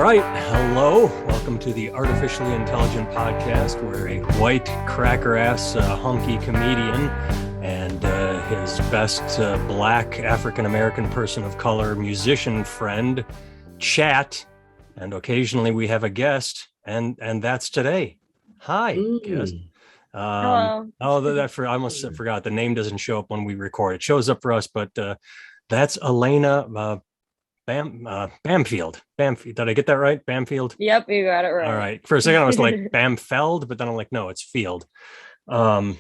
right. Hello. Welcome to the Artificially Intelligent Podcast, where a white cracker-ass hunky comedian and his best black African-American person of color musician friend chat. And occasionally we have a guest, and that's today. Hi, guest. Hello. I almost forgot. The name doesn't show up when we record. It shows up for us, but that's Alaina Bamfield. Bamfield. Did I get that right? Bamfield? Yep, you got it right. All right. For a second, I was like Bamfeld, but then I'm like, no, it's Field. Sorry.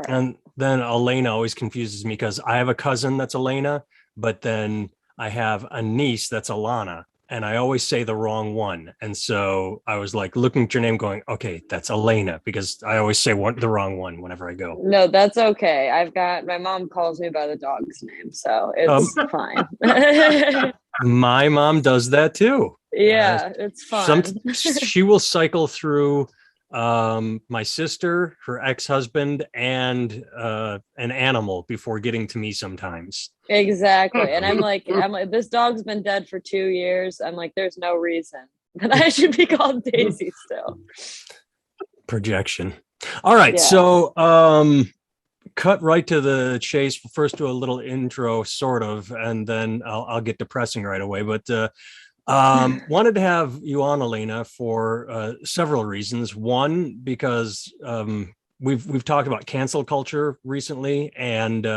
And then Alaina always confuses me because I have a cousin that's Alaina, but then I have a niece that's Alana, and I always say the wrong one. And so I was like looking at your name going, okay, that's Alaina, because I always say the wrong one whenever I go. No, that's okay. My mom calls me by the dog's name, so it's fine. My mom does that too. Yeah, it's fun. She will cycle through my sister, her ex-husband, and an animal before getting to me sometimes. Exactly. And I'm like, this dog's been dead for 2 years. I'm like, there's no reason that I should be called Daisy still. Projection. All right. Yeah. So cut right to the chase. First do a little intro, sort of, and then I'll get depressing right away. But wanted to have you on, Alaina, for several reasons. One, because we've talked about cancel culture recently, and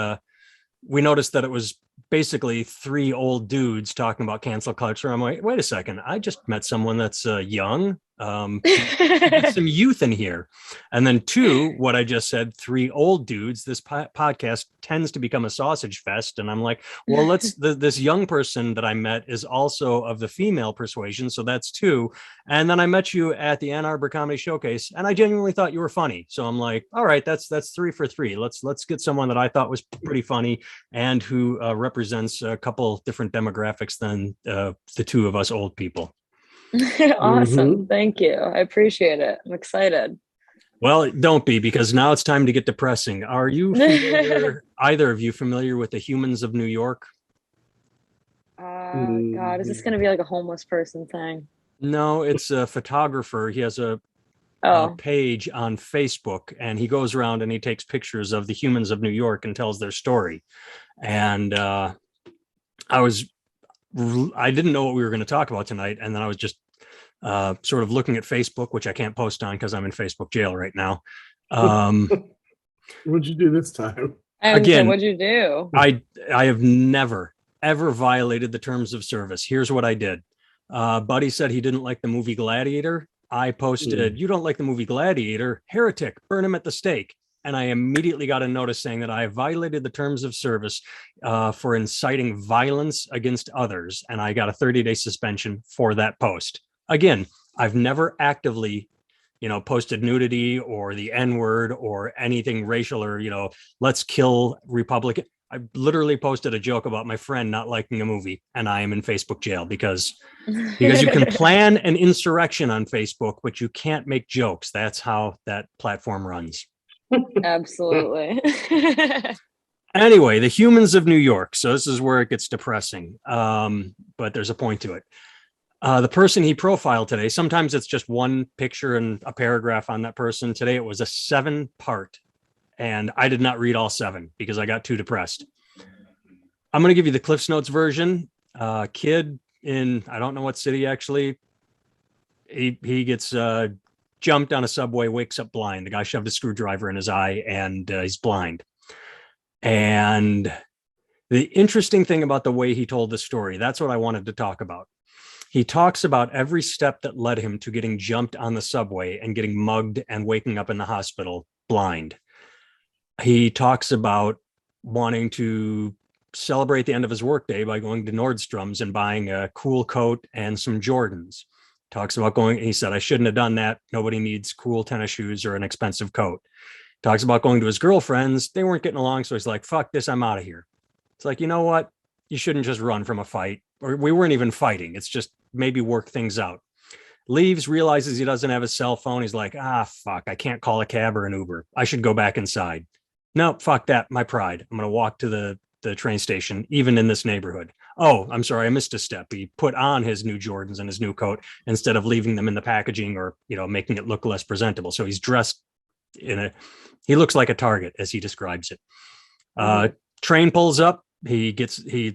we noticed that it was basically three old dudes talking about cancel culture. I'm like, wait a second, I just met someone that's young. Got some youth in here. And then two, what I just said, three old dudes. This podcast tends to become a sausage fest. And I'm like, well, this young person that I met is also of the female persuasion. So that's two. And then I met you at the Ann Arbor Comedy Showcase, and I genuinely thought you were funny. So I'm like, all right, that's 3 for 3. Let's get someone that I thought was pretty funny and who represents a couple different demographics than the two of us old people. Awesome. Mm-hmm. Thank you. I appreciate it. I'm excited. Well, don't be, because now it's time to get depressing. Are you familiar, either of you familiar with the Humans of New York? God, is this going to be like a homeless person thing? No, it's a photographer. He has a page on Facebook, and he goes around and he takes pictures of the humans of New York and tells their story. And I didn't know what we were going to talk about tonight. And then I was just sort of looking at Facebook, which I can't post on because I'm in Facebook jail right now. What'd you do this time? Again, what'd you do? I have never, ever violated the terms of service. Here's what I did. Buddy said he didn't like the movie Gladiator. I posted, you don't like the movie Gladiator? Heretic, burn him at the stake. And I immediately got a notice saying that I violated the terms of service for inciting violence against others. And I got a 30-day suspension for that post. Again, I've never actively, posted nudity or the N-word or anything racial or, let's kill Republican. I literally posted a joke about my friend not liking a movie, and I am in Facebook jail because you can plan an insurrection on Facebook, but you can't make jokes. That's how that platform runs. Absolutely. Anyway, the Humans of New York. So this is where it gets depressing, but there's a point to it. The person he profiled today, sometimes it's just one picture and a paragraph on that person. Today it was a 7-part, and I did not read all 7 because I got too depressed. I'm going to give you the Cliff's Notes version. Kid in, I don't know what city actually, he gets jumped on a subway, wakes up blind. The guy shoved a screwdriver in his eye, and he's blind. And the interesting thing about the way he told the story, that's what I wanted to talk about. He talks about every step that led him to getting jumped on the subway and getting mugged and waking up in the hospital blind. He talks about wanting to celebrate the end of his workday by going to Nordstrom's and buying a cool coat and some Jordans. Talks about he said, I shouldn't have done that. Nobody needs cool tennis shoes or an expensive coat. Talks about going to his girlfriends. They weren't getting along. So he's like, fuck this, I'm out of here. It's like, you know what? You shouldn't just run from a fight. Or we weren't even fighting. It's just maybe work things out. Leaves, realizes he doesn't have a cell phone. He's like, fuck, I can't call a cab or an Uber. I should go back inside. No, fuck that. My pride. I'm going to walk to the train station, even in this neighborhood. Oh, I'm sorry, I missed a step. He put on his new Jordans and his new coat instead of leaving them in the packaging or, making it look less presentable. So he's dressed he looks like a target as he describes it. Mhm. Train pulls up. He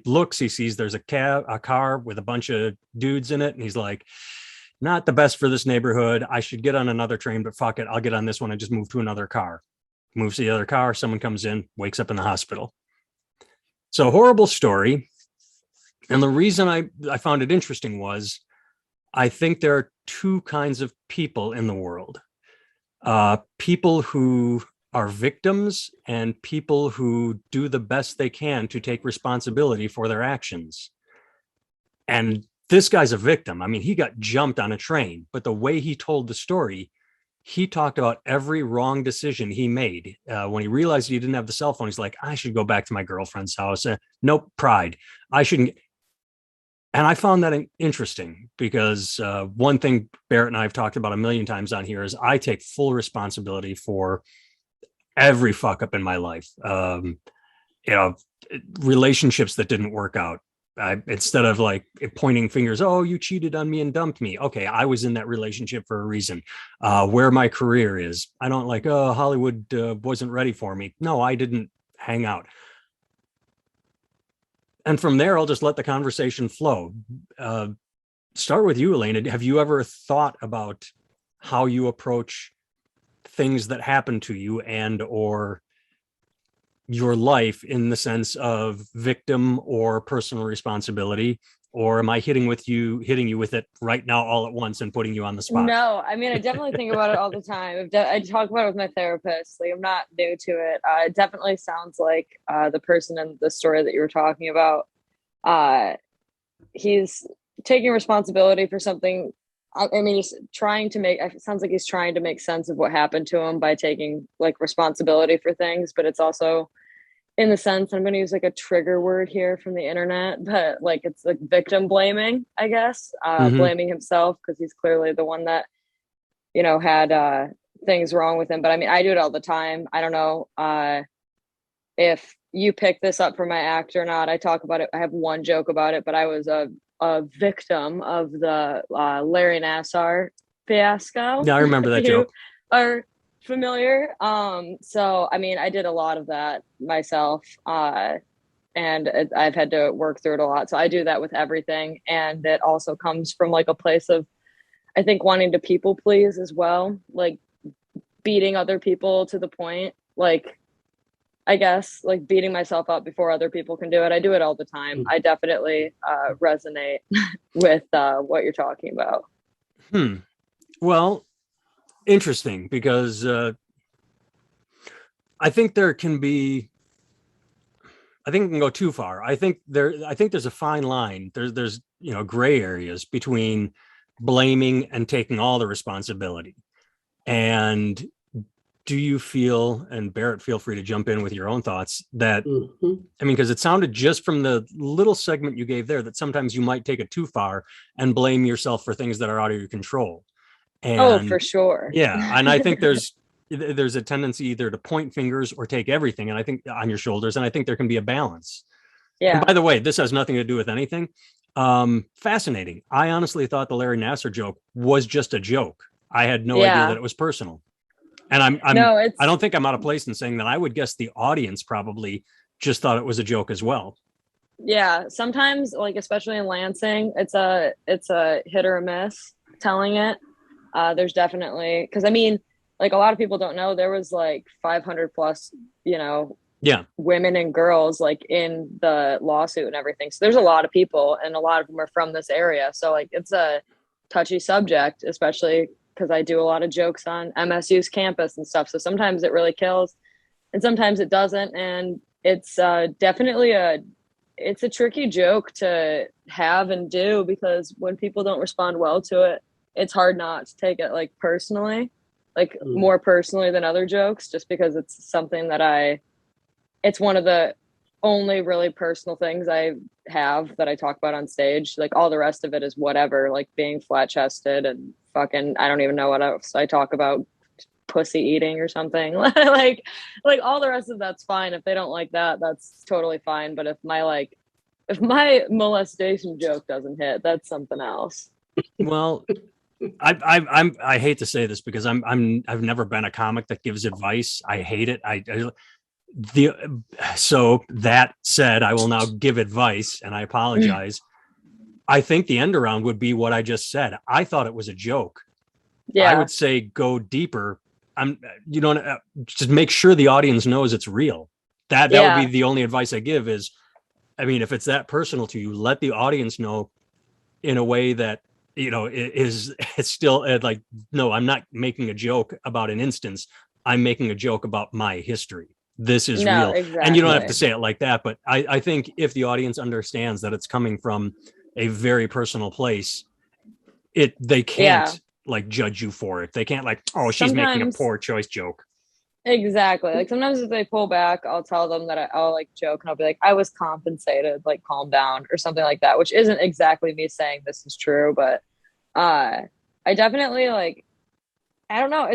looks, he sees there's a car with a bunch of dudes in it. And he's like, not the best for this neighborhood. I should get on another train, but fuck it. I'll get on this one and just move to another car. Moves to the other car. Someone comes in, wakes up in the hospital. So horrible story. And the reason I found it interesting was I think there are two kinds of people in the world. People who are victims and people who do the best they can to take responsibility for their actions. And this guy's a victim. I mean, he got jumped on a train, but the way he told the story, he talked about every wrong decision he made. When he realized he didn't have the cell phone, he's like, I should go back to my girlfriend's house. Nope, pride. I shouldn't. And I found that interesting because one thing Barrett and I have talked about a million times on here is I take full responsibility for every fuck up in my life. Relationships that didn't work out. Instead of like pointing fingers, oh, you cheated on me and dumped me. Okay, I was in that relationship for a reason. Where my career is, I don't like, oh, Hollywood wasn't ready for me. No, I didn't hang out. And from there, I'll just let the conversation flow. Start with you, Alaina. Have you ever thought about how you approach things that happen to you and or your life in the sense of victim or personal responsibility? Or am I hitting you with it right now all at once and putting you on the spot? No, I mean, I definitely think about it all the time. I talk about it with my therapist. Like, I'm not new to it. It definitely sounds like the person in the story that you were talking about. He's taking responsibility for something. I mean, he's trying to make. It sounds like he's trying to make sense of what happened to him by taking like responsibility for things. But it's also in the sense, I'm going to use like a trigger word here from the internet, but like it's like victim blaming, I guess, Mm-hmm. blaming himself because he's clearly the one that, had things wrong with him. But I mean, I do it all the time. I don't know if you pick this up from my act or not. I talk about it. I have one joke about it, but I was a victim of the Larry Nassar fiasco. Yeah, I remember If that you joke. are familiar. So I mean, I did a lot of that myself, and I've had to work through it a lot. So I do that with everything, and it also comes from like a place of, I think, wanting to people please as well, like beating other people to the point, like I guess like beating myself up before other people can do it. I do it all the time. I definitely resonate with what you're talking about. Well, interesting because I think there can be I think it can go too far. I think there's a fine line. There's gray areas between blaming and taking all the responsibility. And do you feel, and Barrett, feel free to jump in with your own thoughts, that I mean, because it sounded just from the little segment you gave there that sometimes you might take it too far and blame yourself for things that are out of your control. Oh, And for sure. yeah, and I think there's a tendency either to point fingers or take everything, and I think on your shoulders, and I think there can be a balance. And Yeah. by the way, this has nothing to do with anything. Fascinating. I honestly thought the Larry Nassar joke was just a joke. I had no idea that Yeah. it was personal. And No, I it's don't think I'm out of place in saying that I would guess the audience probably just thought it was a joke as well. yeah. Sometimes, like especially in Lansing, it's a hit or a miss telling it. There's definitely because I mean, like a lot of people don't know there was like 500 plus, Yeah. women and girls like in the lawsuit and everything. So there's a lot of people, and a lot of them are from this area. So like it's a touchy subject, especially because I do a lot of jokes on MSU's campus and stuff. So sometimes it really kills, and sometimes it doesn't. And it's definitely it's a tricky joke to have and do because when people don't respond well to it, it's hard not to take it like personally, like more personally than other jokes, just because it's something that it's one of the only really personal things I have that I talk about on stage. Like all the rest of it is whatever, like being flat chested and fucking, I don't even know what else I talk about, pussy eating or something. like all the rest of that's fine. If they don't like that, that's totally fine. But if my like if my molestation joke doesn't hit, that's something else. Well, I hate to say this because I've never been a comic that gives advice. I hate it. The so that said, I will now give advice, and I apologize. I think the end around would be what I just said. I thought it was a joke. I Yeah. would say go deeper. You don't just make sure the audience knows it's real. That would be Yeah. the only advice I give is, I mean, if it's that personal to you, let the audience know in a way that, it's still like, no, I'm not making a joke about an instance. I'm making a joke about my history. This is No, real. And you don't have to exactly. say it like that, but I think if the audience understands that it's coming from a very personal place, they Yeah. can't like judge you for it. They can't like, oh, she's making a Sometimes poor choice joke. exactly. Like sometimes if they pull back, I'll tell them that I'll like joke and I'll be like, I was compensated, like calm down or something like that, which isn't exactly me saying this is true, but I definitely like I don't know.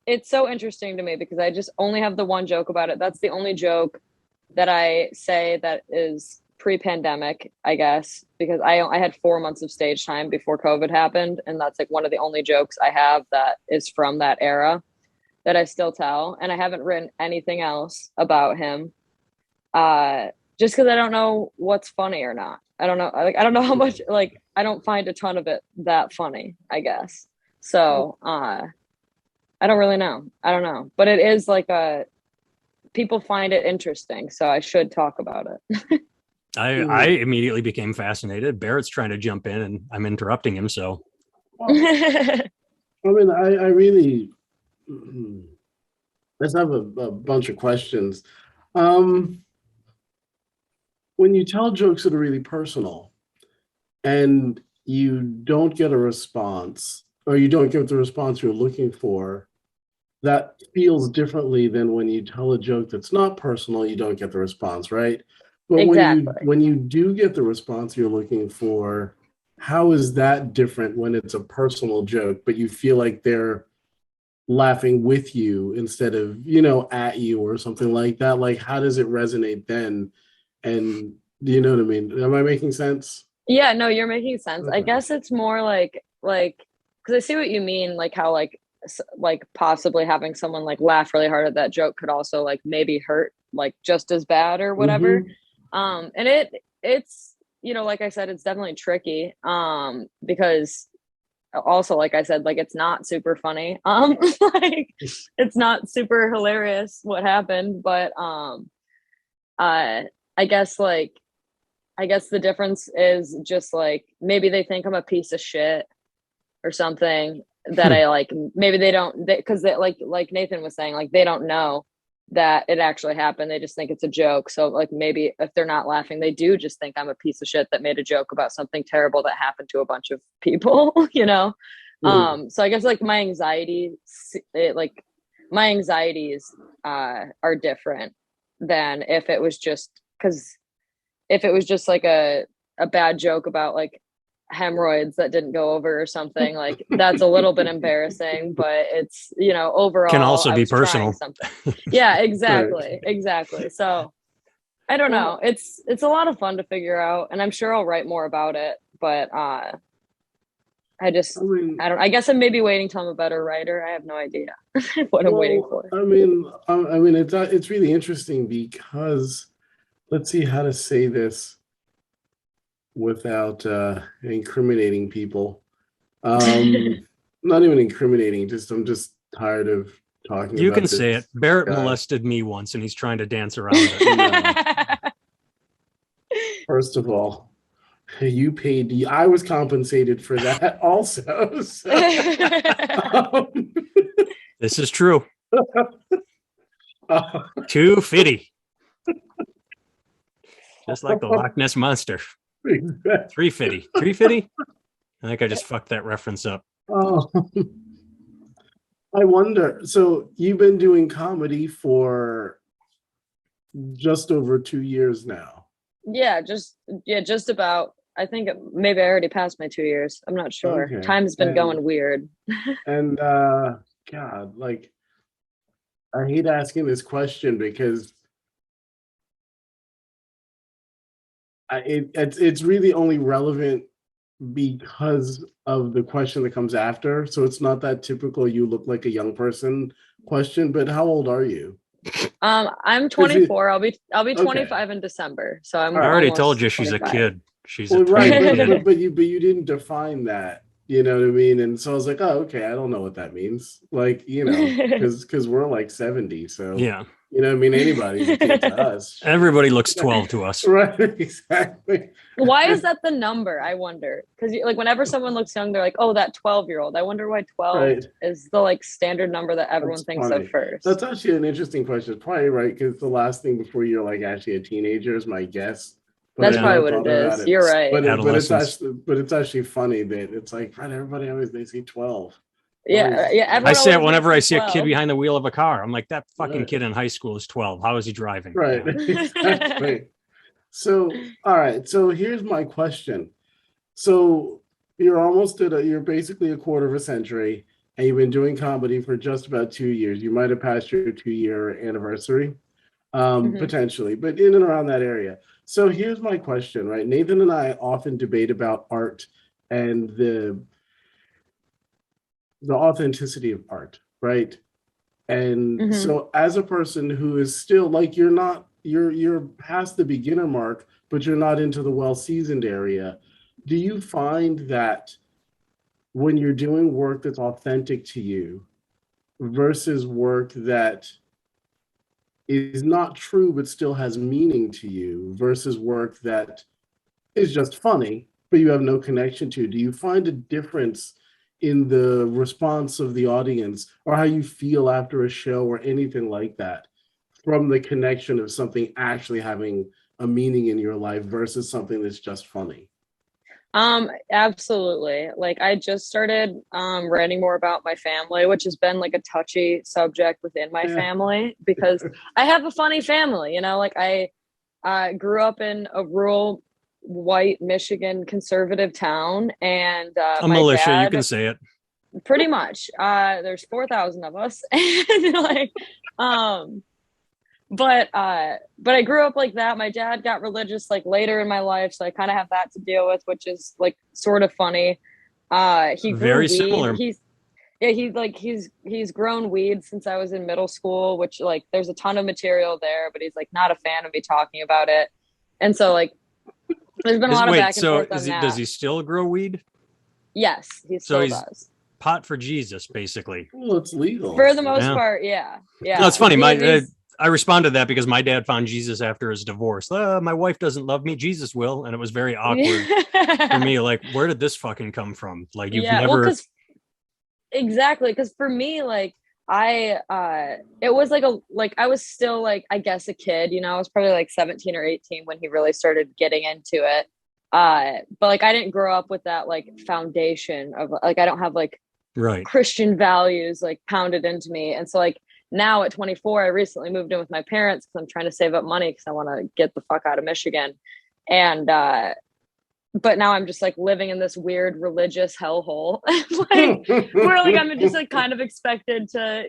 It's so interesting to me because I just only have the one joke about it. That's the only joke that I say that is pre-pandemic, I guess, because I had 4 months of stage time before COVID happened, and that's like one of the only jokes I have that is from that era that I still tell, and I haven't written anything else about him. Just because I don't know what's funny or not. I don't know. Like I don't know how much. Like I don't find a ton of it that funny, I guess. So I don't really know. I don't know, but it is like a people find it interesting, so I should talk about it. I immediately became fascinated. Barrett's trying to jump in and I'm interrupting him. So Well, I mean, I really let's have a bunch of questions. Um, when you tell jokes that are really personal and you don't get a response, or you don't get the response you're looking for, that feels differently than when you tell a joke that's not personal, you don't get the response, right? But Exactly. when you do get the response you're looking for, how is that different when it's a personal joke, but you feel like they're laughing with you instead of, at you or something like that? Like, how does it resonate then? And do you know what I mean? Am I making sense? Yeah, no, you're making sense. I Okay. guess it's more like because I see what you mean, like how like possibly having someone like laugh really hard at that joke could also like maybe hurt like just as bad or whatever. Mm-hmm. And it's like I said, it's definitely tricky. Because also like I said, like it's not super funny. Like it's not super hilarious what happened, but uh I guess like I guess the difference is just like maybe they think I'm a piece of shit or something that I like. Maybe they don't because like Nathan was saying, like they don't know that it actually happened. They just think it's a joke. So like maybe if they're not laughing, they do just think I'm a piece of shit that made a joke about something terrible that happened to a bunch of people, you know? Mm. So I guess like my anxieties are different than if it was just because if it was just like a bad joke about like hemorrhoids that didn't go over or something, like that's a little bit embarrassing, but it's can overall also I be was trying personal. something. Yeah, Right. exactly. So I don't know. Well, It's a lot of fun to figure out, and I'm sure I'll write more about it, but I I just mean, I guess I'm maybe waiting till I'm a better writer. I have no idea what I'm waiting well, for. it's really interesting because let's see how to say this without incriminating people. Not even incriminating, just I'm just tired of talking You can about say it. this Barrett guy. molested me once and he's trying to dance around it. No, first of all, you paid. I was compensated for that also. So, um, This is true. uh, 250. Just like the Loch Ness Monster. 350. 350? I think I just fucked that reference up. oh, I wonder. So you've been doing comedy for just over 2 years now. Yeah, just about. I think maybe I already passed my 2 years. I'm not sure. Okay. Time's been going weird. And God, like I hate asking this question because it's really only relevant because of the question that comes after. So it's not that typical "you look like a young person" question. But how old are you? I'm 'Cause 24. I'll be okay. 25 in December. So I'm All I right. already almost told you she's a 25. kid. She's a Well, right, tiny but kid. but you didn't define that. You know what I mean? And so I was like, oh, okay, I don't know what that means. Like, because we're like 70, so Yeah. I mean, anybody's a kid to us. Everybody looks 12 to us. Right, exactly. Why is that the number? I wonder. Because like whenever someone looks young, they're like, "Oh, that 12-year-old." I wonder why 12 Right. is the like standard number that everyone That's thinks funny. of first. That's actually an interesting question. It's probably right because the last thing before you're like actually a teenager is my guess. But That's I probably never what thought it about is. it. You're right. Adolescence. But it's actually funny that it's like, right, everybody always they say 12. Yeah, yeah. I Everyone say it always whenever I thinks see a kid 12. behind the wheel of a car. I'm like, that fucking Right. kid in high school is 12. How is he driving? Right. Yeah. Exactly. So, all right. So here's my question. So you're basically a quarter of a century, and you've been doing comedy for just about 2 years. You might have passed your 2-year anniversary, Mhm. potentially, but in and around that area. So here's my question, right? Nathan and I often debate about art and the authenticity of art, right? And Mhm. so as a person who is still like you're past the beginner mark, but you're not into the well-seasoned area, do you find that when you're doing work that's authentic to you versus work that is not true but still has meaning to you versus work that is just funny but you have no connection to, do you find a difference in the response of the audience or how you feel after a show or anything like that from the connection of something actually having a meaning in your life versus something that's just funny? Absolutely. Like I just started writing more about my family, which has been like a touchy subject within my Yeah. family because I have a funny family, like I grew up in a rural white Michigan conservative town and A my militia, you dad can say it. pretty much there's 4,000 of us and like um but I grew up like that. My dad got religious like later in my life, so I kind of have that to deal with, which is like sort of funny. He grew Very weed. similar. He's grown weed since I was in middle school, which like there's a ton of material there, but he's like not a fan of me talking about it. And so like there's been a lot of back and forth on Does that. he still grow weed? Yes, he So still he's does. pot for Jesus, basically. Well, it's legal. For the most Yeah. part, yeah. Yeah. No, it's funny. He's I responded to that because my dad found Jesus after his divorce. My wife doesn't love me. Jesus will. And it was very awkward for me. Like, where did this fucking come from? Like, you've yeah, well, never. exactly, because for me, like it was like I was still like I guess a kid, I was probably like 17 or 18 when he really started getting into it. But like I didn't grow up with that like foundation of like I don't have like Right. Christian values like pounded into me. And so like now at 24, I recently moved in with my parents because I'm trying to save up money because I want to get the fuck out of Michigan. And but now I'm just like living in this weird religious hellhole. Like where like I'm just like kind of expected to,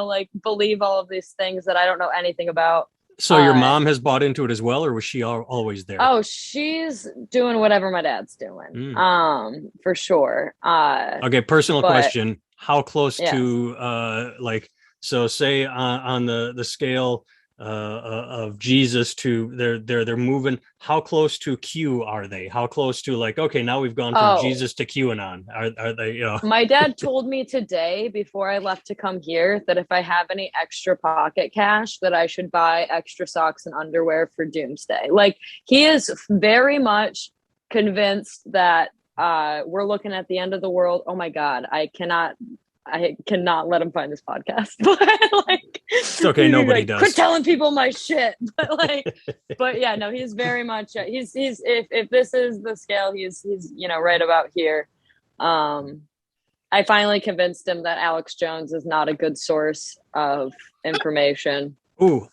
like believe all of these things that I don't know anything about. So your mom has bought into it as well, or was she always there? Oh, she's doing whatever my dad's doing. For sure. Okay, personal question. How close yes. to so say on the scale of Jesus to they're moving, how close to Q are they? How close to like, okay, now we've gone from Jesus to QAnon? Are they, My dad told me today before I left to come here that if I have any extra pocket cash that I should buy extra socks and underwear for doomsday. Like he is very much convinced that we're looking at the end of the world. Oh my God, I cannot let him find this podcast. But like it's okay, nobody does. Quit telling people my shit. But like but yeah, no, he's very much he's if this is the scale, he's right about here. I finally convinced him that Alex Jones is not a good source of information.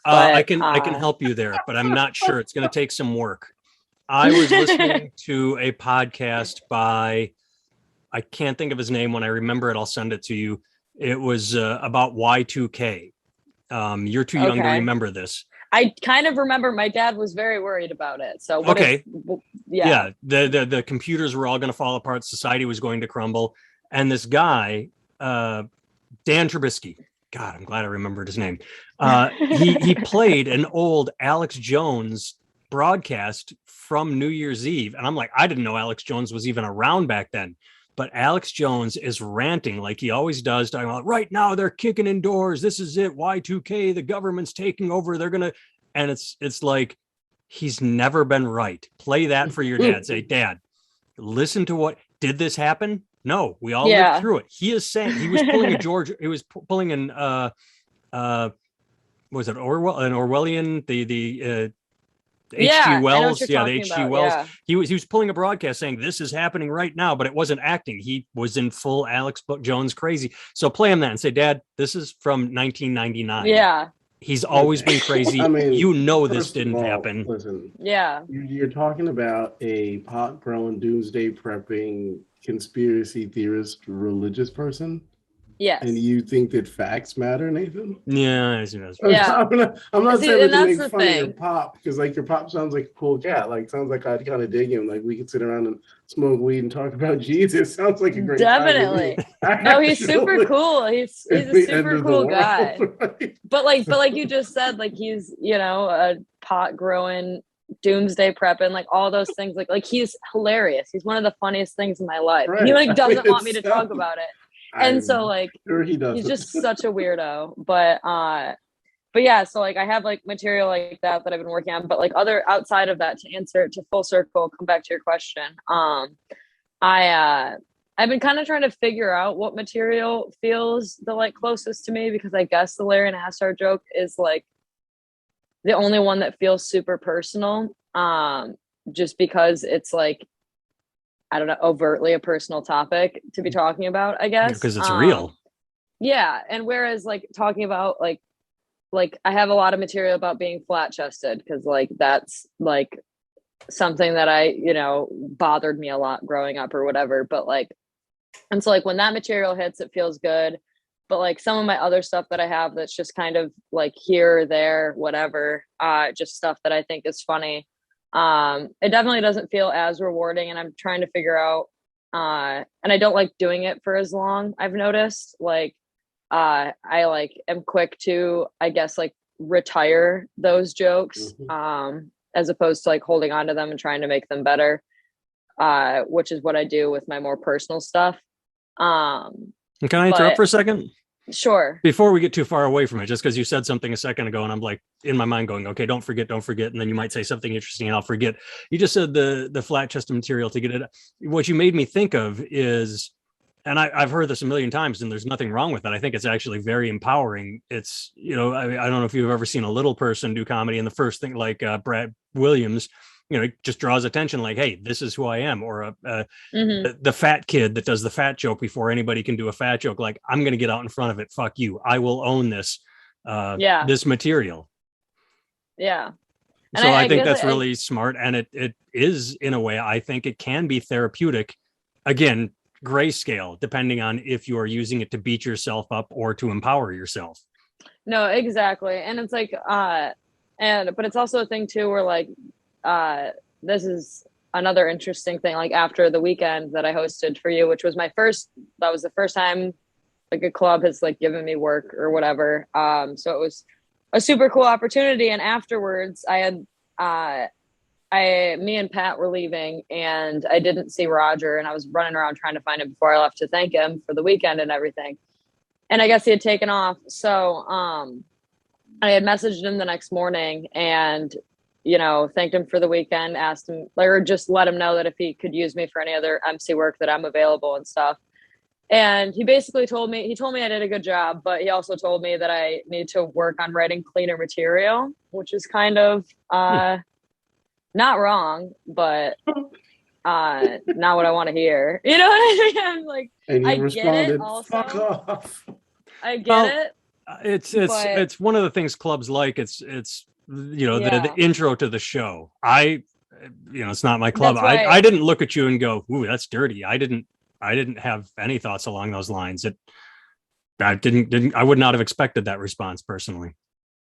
I can help you there, but I'm not sure. It's going to take some work. I was listening to a podcast by, I can't think of his name. When I remember it, I'll send it to you. It was about Y2K. You're too young to remember this. I kind of remember my dad was very worried about it. So what Okay. yeah. The computers were all going to fall apart. Society was going to crumble. And this guy, Dan Trubisky, God, I'm glad I remembered his name. He played an old Alex Jones broadcast from New Year's Eve. And I'm like, I didn't know Alex Jones was even around back then. But Alex Jones is ranting like he always does, talking about right now they're kicking indoors. This is it. Y2K, the government's taking over. They're gonna, and it's like he's never been right. Play that for your dad. Say, Dad, listen to what did this happen? No, we all lived through it. He is saying he was pulling a George. He was pulling an was it Orwell, an Orwellian, the H.G. Wells, the H.G. Wells. Yeah. He was pulling a broadcast saying this is happening right now, but it wasn't acting. He was in full Alex Jones crazy. So play him that and say, Dad, this is from 1999. Yeah. He's always been crazy. I mean, this didn't happen. Listen, yeah, you're talking about a pot-growing, doomsday prepping, conspiracy theorist, religious person. yes, and you think that facts matter, Nathan? Yeah, yeah. I'm not See, saying that to that's make the fun of your thing. pop, because like your pop sounds like a cool cat. Like sounds like I'd kind of dig him. Like we could sit around and smoke weed and talk about Jesus. Sounds like a great Definitely. guy. No, he's super cool. He's a super cool guy. Right? But like you just said, like he's, you know, a pot growing, doomsday prepping, like all those things. Like he's hilarious. He's one of the funniest things in my life. Right. He like doesn't want me to talk about it. And so like sure he does. He's just such a weirdo. But yeah, so like I have like material like that I've been working on, but like other outside of that, to answer to full circle, come back to your question. I've been kind of trying to figure out what material feels the like closest to me, because I guess the Larry Nassar joke is like the only one that feels super personal. Just because it's like, I don't know, overtly a personal topic to be talking about, I guess. Because it's real. Yeah. And whereas like talking about like I have a lot of material about being flat chested, because like that's like something that I, you know, bothered me a lot growing up or whatever. But like, and so like when that material hits, it feels good. But like some of my other stuff that I have that's just kind of like here or there, whatever, just stuff that I think is funny. It definitely doesn't feel as rewarding, and I'm trying to figure out, and I don't like doing it for as long. I've noticed like, I like am quick to, I guess, like retire those jokes, as opposed to like holding on to them and trying to make them better, which is what I do with my more personal stuff. Can I interrupt for a second? Sure. Before we get too far away from it, just because you said something a second ago and I'm like in my mind going, okay, don't forget. And then you might say something interesting and I'll forget. You just said the flat chested material to get it. What you made me think of is, and I've heard this a million times and there's nothing wrong with it. I think it's actually very empowering. It's, you know, I don't know if you've ever seen a little person do comedy, and the first thing like Brad Williams, you know, it just draws attention like, hey, this is who I am. Or the fat kid that does the fat joke before anybody can do a fat joke. Like, I'm going to get out in front of it. Fuck you. I will own this, this material. Yeah. So I think that's really smart. And it is, in a way, I think it can be therapeutic. Again, grayscale, depending on if you are using it to beat yourself up or to empower yourself. No, exactly. And it's like, but it's also a thing too, where like, this is another interesting thing, like after the weekend that I hosted for you, which was that was the first time like a club has like given me work or whatever. So it was a super cool opportunity. And afterwards I had, me and Pat were leaving and I didn't see Roger, and I was running around trying to find him before I left to thank him for the weekend and everything. And I guess he had taken off. So, I had messaged him the next morning and, you know, thanked him for the weekend, asked him, or just let him know that if he could use me for any other MC work that I'm available and stuff. And he basically told me I did a good job, but he also told me that I need to work on writing cleaner material, which is kind of, not wrong, but not what I want to hear. You know what I mean? I'm like, and you I responded, get it also. Fuck off. I get it. It's one of the things clubs like. It's you know, the intro to the show. It's not my club. Right. I didn't look at you and go, ooh, that's dirty. I didn't have any thoughts along those lines. I would not have expected that response personally.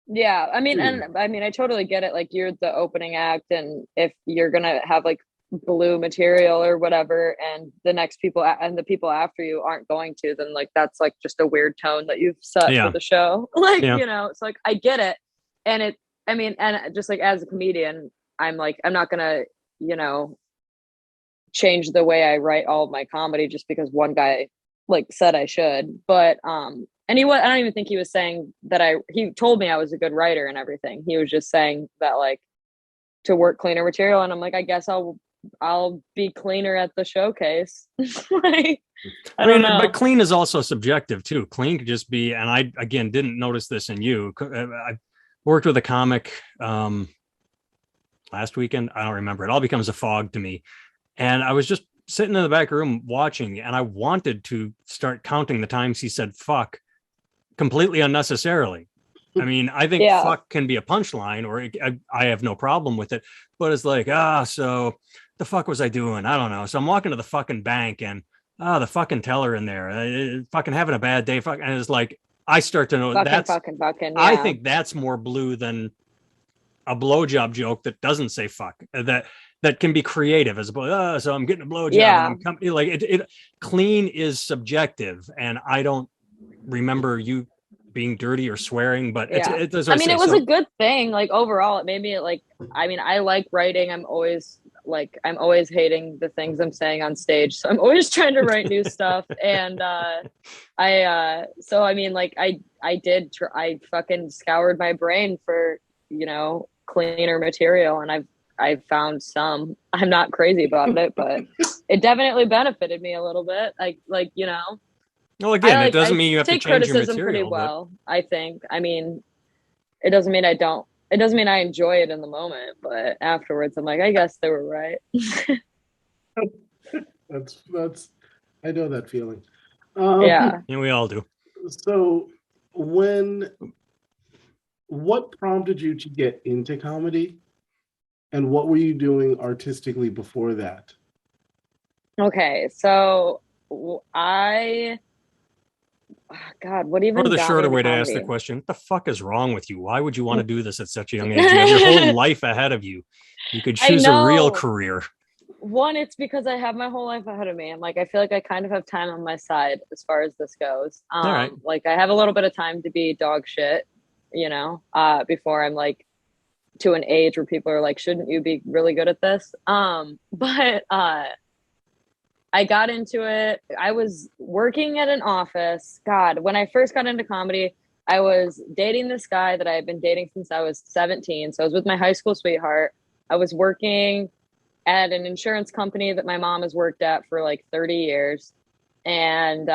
Yeah, I mean, and I mean, I totally get it. Like, you're the opening act, and if you're gonna have like blue material or whatever, and the next people and the people after you aren't going to, then like that's like just a weird tone that you've set for Yeah. the show. Like, Yeah. you know, it's like I get it, and it. I mean, and just like as a comedian, I'm like, I'm not gonna, you know, change the way I write all of my comedy just because one guy like said I should. But and I don't even think he was saying that he told me I was a good writer and everything. He was just saying that like to work cleaner material, and I'm like, I guess I'll be cleaner at the showcase. Like, I don't know. But clean is also subjective too. Clean could just be, and I again didn't notice this in you. I worked with a comic last weekend. I don't remember. It all becomes a fog to me. And I was just sitting in the back room watching, and I wanted to start counting the times he said fuck completely unnecessarily. I mean, I think fuck can be a punchline, or I have no problem with it, but it's like, so the fuck was I doing? I don't know. So I'm walking to the fucking bank, and the fucking teller in there, fucking having a bad day. Fuck. And it's like, I start to know fucking. Yeah. I think that's more blue than a blowjob joke that doesn't say fuck. That can be creative as opposed. So I'm getting a blowjob. Yeah. And I'm like it. Clean is subjective, and I don't remember you being dirty or swearing, but it does. I mean, it was a good thing. Like overall, it made me like. I mean, I like writing. I'm always hating the things I'm saying on stage, so I'm always trying to write new stuff. And so I mean, like I fucking scoured my brain for, you know, cleaner material, and I've found some. I'm not crazy about it, but it definitely benefited me a little bit. Like, you know. Well, again, it doesn't mean you have to change your material. Pretty well, I think. I mean, it doesn't mean I don't. It doesn't mean I enjoy it in the moment, but afterwards, I'm like, I guess they were right. That's. I know that feeling. Yeah, we all do. So, what prompted you to get into comedy, and what were you doing artistically before that? Okay, so God, what even? Or the shorter way to ask the question: what the fuck is wrong with you? Why would you want to do this at such a young age? You have your whole life ahead of you. You could choose a real career. One, it's because I have my whole life ahead of me. I'm like, I feel like I kind of have time on my side as far as this goes. All right. Like I have a little bit of time to be dog shit, you know, before I'm like to an age where people are like, shouldn't you be really good at this? But I got into it. I was working at an office. God, when I first got into comedy, I was dating this guy that I had been dating since I was 17. So I was with my high school sweetheart. I was working at an insurance company that my mom has worked at for like 30 years. And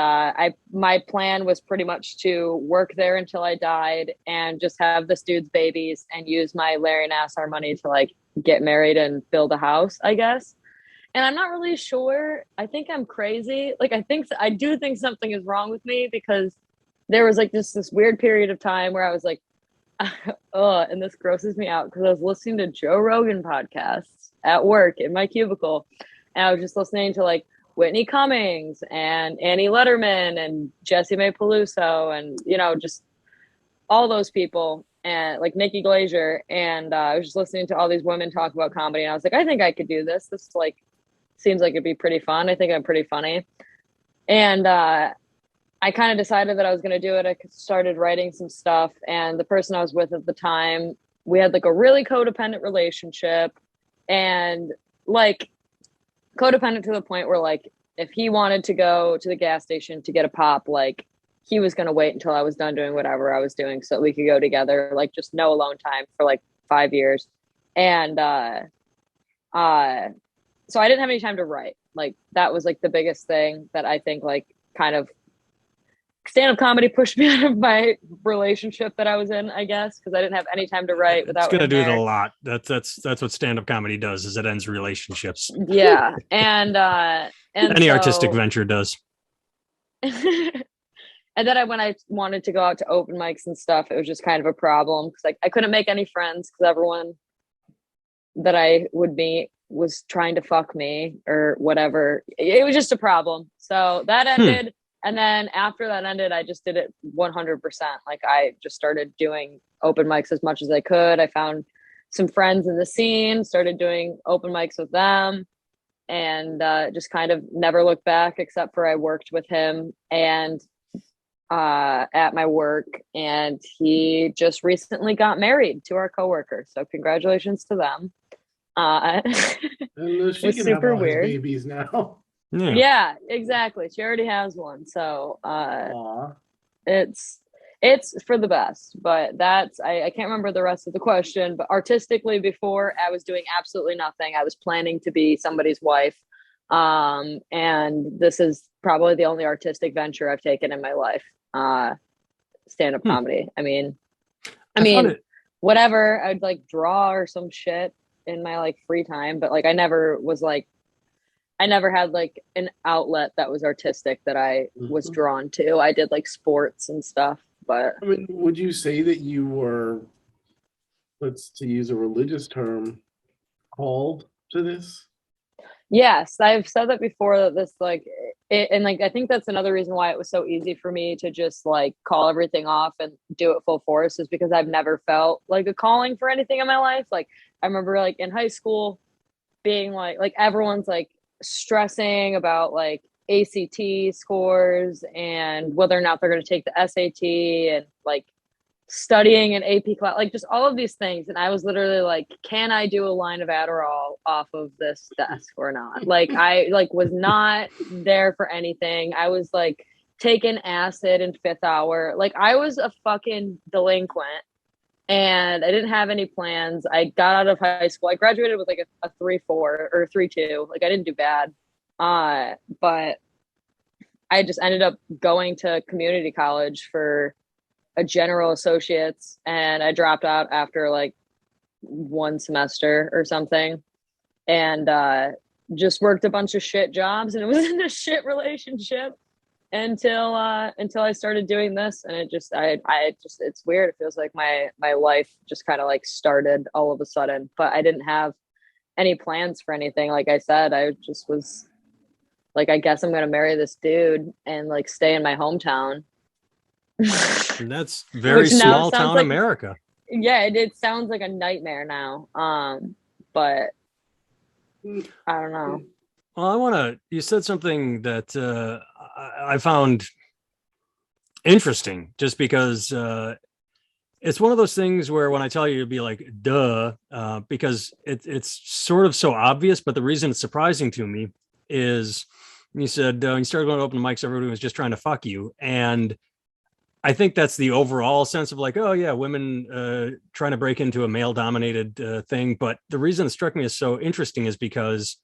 my plan was pretty much to work there until I died and just have this dude's babies and use my Larry Nassar money to like get married and build a house, I guess. And I'm not really sure. I think I'm crazy. Like, I do think something is wrong with me, because there was like this weird period of time where I was like, oh, and this grosses me out, because I was listening to Joe Rogan podcasts at work in my cubicle. And I was just listening to like Whitney Cummings and Annie Letterman and Jessie Mae Peluso and, you know, just all those people, and like Nikki Glazer. And I was just listening to all these women talk about comedy. And I was like, I think I could do this. This like seems like it'd be pretty fun. I think I'm pretty funny. And I kind of decided that I was going to do it. I started writing some stuff, and the person I was with at the time, we had like a really codependent relationship, and like codependent to the point where like if he wanted to go to the gas station to get a pop, like he was going to wait until I was done doing whatever I was doing so that we could go together, like just no alone time for like 5 years. And so I didn't have any time to write. Like that was like the biggest thing that I think like kind of stand-up comedy pushed me out of my relationship that I was in, I guess, because I didn't have any time to write without. It's gonna do it a lot. That's what stand-up comedy does, is it ends relationships. Yeah. And any artistic venture does. And then when I wanted to go out to open mics and stuff, it was just kind of a problem, because like I couldn't make any friends because everyone that I would meet was trying to fuck me or whatever. It was just a problem. So that ended. And then after that ended, I just did it 100%. Like I just started doing open mics as much as I could. I found some friends in the scene, started doing open mics with them, and just kind of never looked back, except for I worked with him and at my work, and he just recently got married to our coworker. So congratulations to them. And she was can have super all his weird. babies now. Yeah, exactly. She already has one. So Aw. it's for the best. But that's I can't remember the rest of the question, but artistically before I was doing absolutely nothing. I was planning to be somebody's wife. And this is probably the only artistic venture I've taken in my life. Stand-up comedy. I mean whatever, I'd like draw or some shit in my like free time, but like I never had like an outlet that was artistic that I was drawn to. I did like sports and stuff, but I mean, would you say that you were, to use a religious term, called to this? yes, I've said that before, that this like it, and like I think that's another reason why it was so easy for me to just like call everything off and do it full force, is because I've never felt like a calling for anything in my life. Like I remember like in high school being like everyone's like stressing about like ACT scores and whether or not they're going to take the SAT, and like studying an AP class, like just all of these things. And I was literally like, can I do a line of Adderall off of this desk or not? Like I like was not there for anything. I was like taking acid in fifth hour. Like I was a fucking delinquent, and I didn't have any plans. I got out of high school. I graduated with like a 3.4 or 3.2. Like I didn't do bad. But I just ended up going to community college for a general associates, and I dropped out after like one semester or something, and just worked a bunch of shit jobs, and it was in a shit relationship until I started doing this. And it just I just it's weird. It feels like my life just kind of like started all of a sudden, but I didn't have any plans for anything. Like I said, I just was like, I guess I'm gonna marry this dude and like stay in my hometown. And that's very small town like, America. Yeah, it sounds like a nightmare now. But I don't know. Well, you said something that I found interesting, just because it's one of those things where when I tell you, you'd be like, duh, because it's sort of so obvious. But the reason it's surprising to me is you said you started going to open mics, everybody was just trying to fuck you. And I think that's the overall sense of like, oh yeah, women trying to break into a male dominated thing. But the reason it struck me as so interesting is because,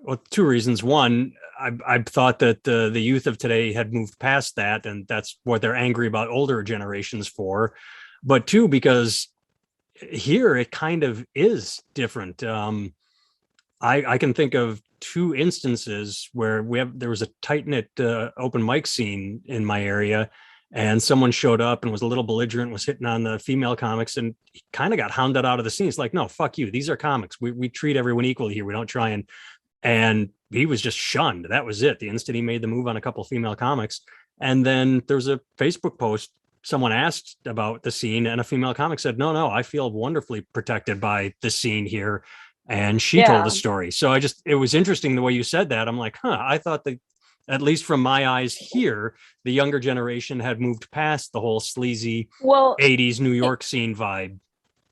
well, two reasons. One, I thought that the youth of today had moved past that, and that's what they're angry about older generations for. But two, because here it kind of is different. I can think of two instances where there was a tight-knit open mic scene in my area, and someone showed up and was a little belligerent, was hitting on the female comics, and he kind of got hounded out of the scene. It's like, no, fuck you. These are comics. We treat everyone equally here. We don't try and he was just shunned. That was it. The instant he made the move on a couple female comics. And then there's a Facebook post. Someone asked about the scene, and a female comic said, no, I feel wonderfully protected by the scene here. And she told the story. So it was interesting the way you said that. I'm like, I thought that, at least from my eyes here, the younger generation had moved past the whole sleazy 80s New York scene vibe.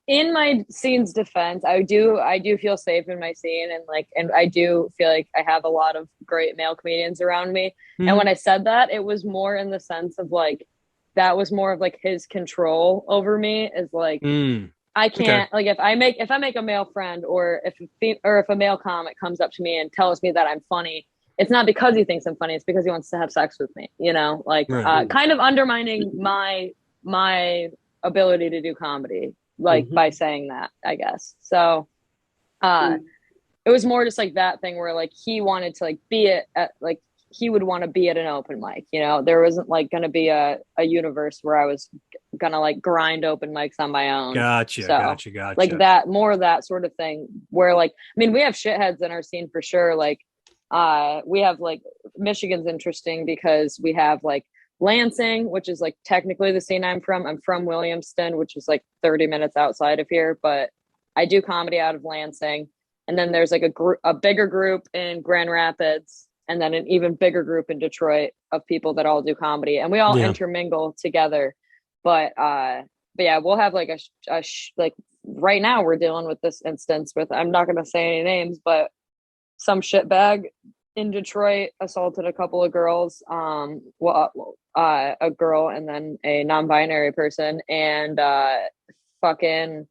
In my scene's defense, I do feel safe in my scene, and I do feel like I have a lot of great male comedians around me. Mm-hmm. And when I said that, it was more in the sense of like, that was more of like his control over me, is like, I can't, like, if I make a male friend, or if a male comic comes up to me and tells me that I'm funny, it's not because he thinks I'm funny. It's because he wants to have sex with me, like, right. Kind of undermining my ability to do comedy, like, by saying that, I guess. So, it was more just like that thing where like he wanted to like be at like, he would want to be at an open mic, there wasn't like going to be a universe where I was going to like grind open mics on my own. Gotcha. Like that, more of that sort of thing where like, I mean, we have shitheads in our scene for sure. Like, we have like, Michigan's interesting because we have like Lansing, which is like technically the scene I'm from. I'm from Williamston, which is like 30 minutes outside of here, but I do comedy out of Lansing. And then there's like a bigger group in Grand Rapids, and then an even bigger group in Detroit of people that all do comedy, and we all intermingle together. But yeah, we'll have like like right now we're dealing with this instance with, I'm not going to say any names, but some shitbag in Detroit assaulted a couple of girls, a girl and then a non-binary person, and fucking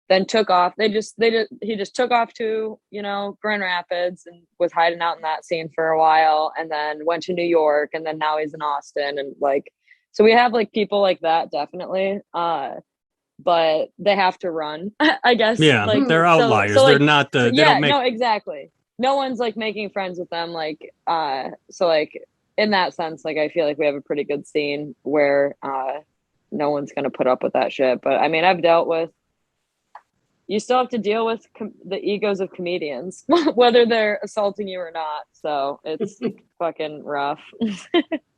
then took off. He just took off to, Grand Rapids and was hiding out in that scene for a while, and then went to New York, and then now he's in Austin. And like, so we have like people like that, definitely. But they have to run, I guess. Yeah, like they're outliers. So, like, they're not the, they yeah, don't make. no, exactly. No one's like making friends with them. Like, so like in that sense, like I feel like we have a pretty good scene where no one's going to put up with that shit. But I mean, you still have to deal with the egos of comedians, whether they're assaulting you or not. So it's fucking rough.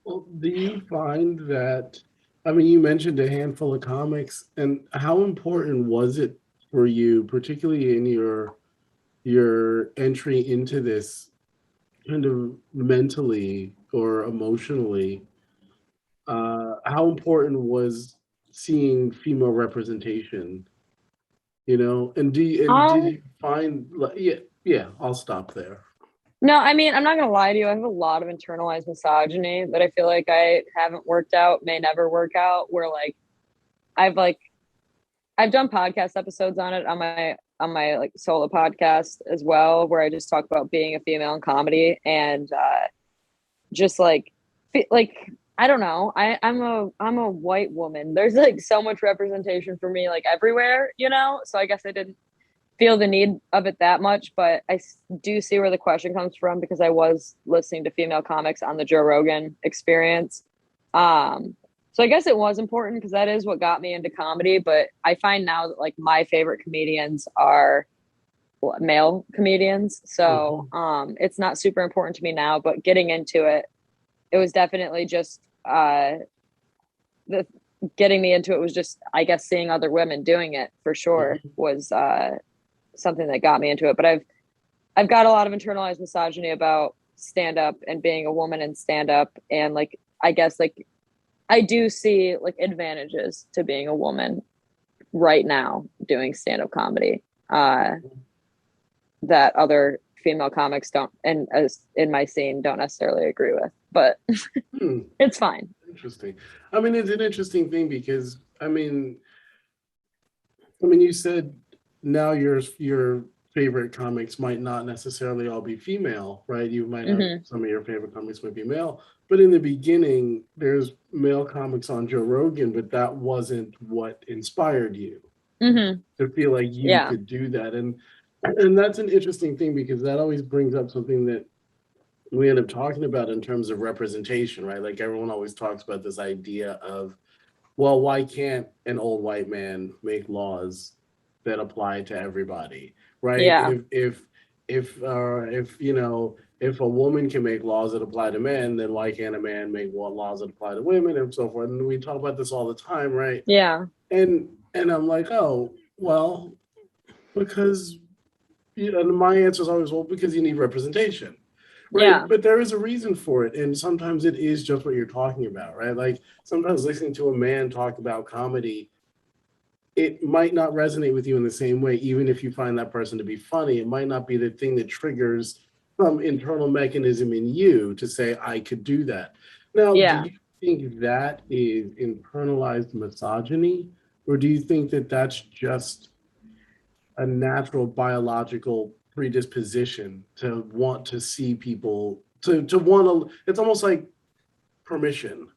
Well, do you find that, I mean, you mentioned a handful of comics, and how important was it for you, particularly in your entry into this kind of mentally or emotionally, how important was seeing female representation? And did you find, yeah, I'll stop there. No, I mean, I'm not going to lie to you. I have a lot of internalized misogyny that I feel like I haven't worked out, may never work out, where like, I've done podcast episodes on it on my like solo podcast as well, where I just talk about being a female in comedy, and just like I don't know, I'm a white woman. There's like so much representation for me like everywhere, so I guess I didn't feel the need of it that much, but I do see where the question comes from, because I was listening to female comics on the Joe Rogan Experience. So I guess it was important because that is what got me into comedy. But I find now that like my favorite comedians are male comedians. So it's not super important to me now, but getting into it, it was definitely just getting me into it was just, I guess, seeing other women doing it for sure was something that got me into it. But I've got a lot of internalized misogyny about stand up and being a woman in stand up, and like I guess like I do see like advantages to being a woman right now doing stand up comedy that other female comics don't, and as in my scene, don't necessarily agree with, but it's fine. Interesting. I mean, it's an interesting thing because I mean, you said now your favorite comics might not necessarily all be female, right? You might have some of your favorite comics might be male, but in the beginning, there's male comics on Joe Rogan, but that wasn't what inspired you to feel like you could do that. And that's an interesting thing, because that always brings up something that we end up talking about in terms of representation, right? Like everyone always talks about this idea of, well, why can't an old white man make laws that apply to everybody, right? Yeah. If a woman can make laws that apply to men, then why can't a man make laws that apply to women, and so forth? And we talk about this all the time, right? Yeah. And I'm like, oh, well, because and my answer is always, well, because you need representation. Right. Yeah. But there is a reason for it. And sometimes it is just what you're talking about, right? Like sometimes listening to a man talk about comedy, it might not resonate with you in the same way. Even if you find that person to be funny, it might not be the thing that triggers some internal mechanism in you to say, I could do that. Now, do you think that is internalized misogyny? Or do you think that that's just a natural biological predisposition to want to see people, to want to, it's almost like permission,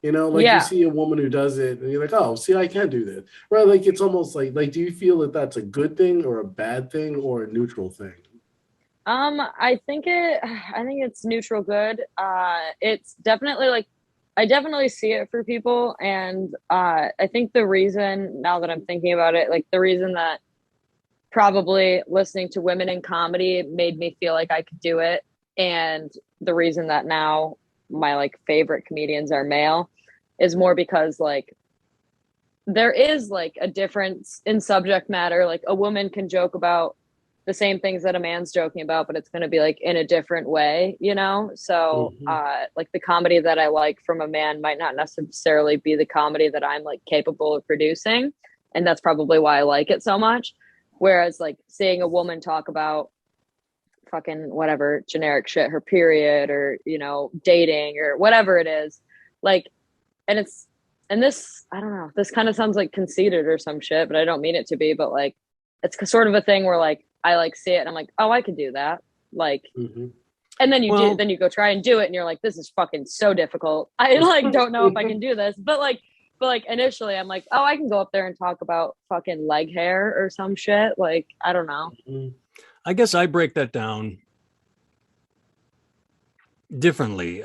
like you see a woman who does it and you're like, oh, see, I can do this, right? Like it's almost like do you feel that that's a good thing or a bad thing or a neutral thing? I think it's neutral good. It's definitely like, I definitely see it for people. And I think the reason, now that I'm thinking about it, like the reason that probably listening to women in comedy made me feel like I could do it, and the reason that now my like favorite comedians are male is more because like there is like a difference in subject matter. Like a woman can joke about the same things that a man's joking about, but it's going to be like in a different way, you know? So, like the comedy that I like from a man might not necessarily be the comedy that I'm like capable of producing. And that's probably why I like it so much. Whereas like seeing a woman talk about fucking whatever generic shit, her period or, you know, dating or whatever it is, like, and it's, and this, I don't know, this kind of sounds like conceited or some shit, but I don't mean it to be, but like, it's sort of a thing where like, I like see it and I'm like, oh, I could do that. Like, and then then you go try and do it and you're like, this is fucking so difficult. I like, don't know if I can do this, but like initially I'm like, oh, I can go up there and talk about fucking leg hair or some shit. Like, I don't know. I guess I break that down differently.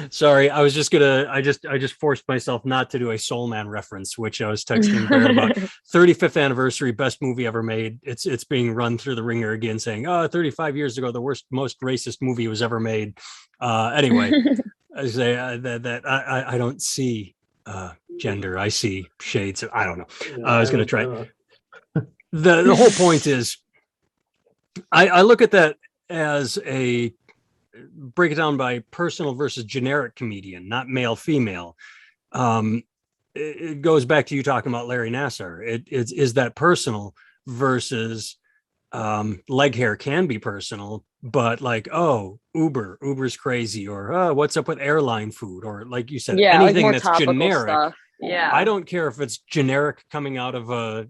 Sorry, I just forced myself not to do a Soul Man reference, which I was texting Barrett about. 35th anniversary, best movie ever made. It's being run through the ringer again, saying, oh, 35 years ago, the most racist movie was ever made. Anyway, I say that I don't see gender. I see shades. I don't know. I was going to try. The whole point is, I look at that as a break it down by personal versus generic comedian, not male female. It goes back to you talking about Larry Nassar. Is that personal versus leg hair can be personal, but like, oh, Uber's crazy, or oh, what's up with airline food, or like you said, anything like that's generic stuff. Yeah, I don't care if it's generic coming out of a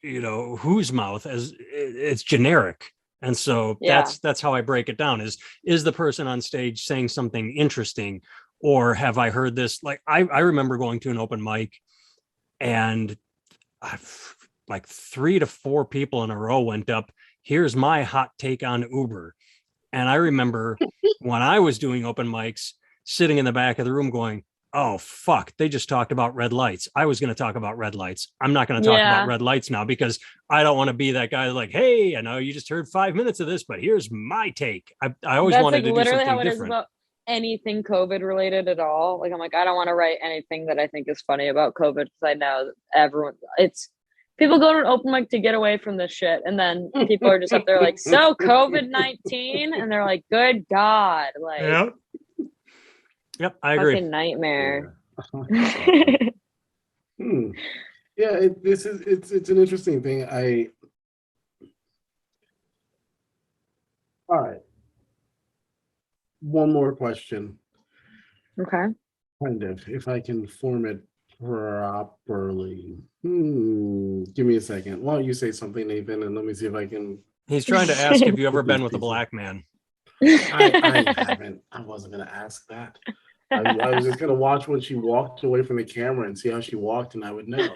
whose mouth, as it's generic. And so that's how I break it down is the person on stage saying something interesting, or have I heard this? Like I remember going to an open mic and like 3 to 4 people in a row went up. Here's my hot take on Uber. And I remember when I was doing open mics sitting in the back of the room going, oh, fuck, they just talked about red lights. I was going to talk about red lights. I'm not going to talk about red lights now because I don't want to be that guy like, hey, I know you just heard 5 minutes of this, but here's my take. I always wanted to do something different. That's literally how it is about anything COVID related at all. Like, I'm like, I don't want to write anything that I think is funny about COVID because I know people go to an open mic to get away from this shit. And then people are just up there like, so COVID-19. And they're like, good God. Like, Yep, I agree. Fucking nightmare. Yeah, it's an interesting thing. All right. One more question. Okay. Kind of, if I can form it properly. Give me a second. Why don't you say something, Nathan, and let me see if I can. He's trying to ask if you ever been with a black man. I haven't. I wasn't going to ask that. I was just going to watch when she walked away from the camera and see how she walked, and I would know.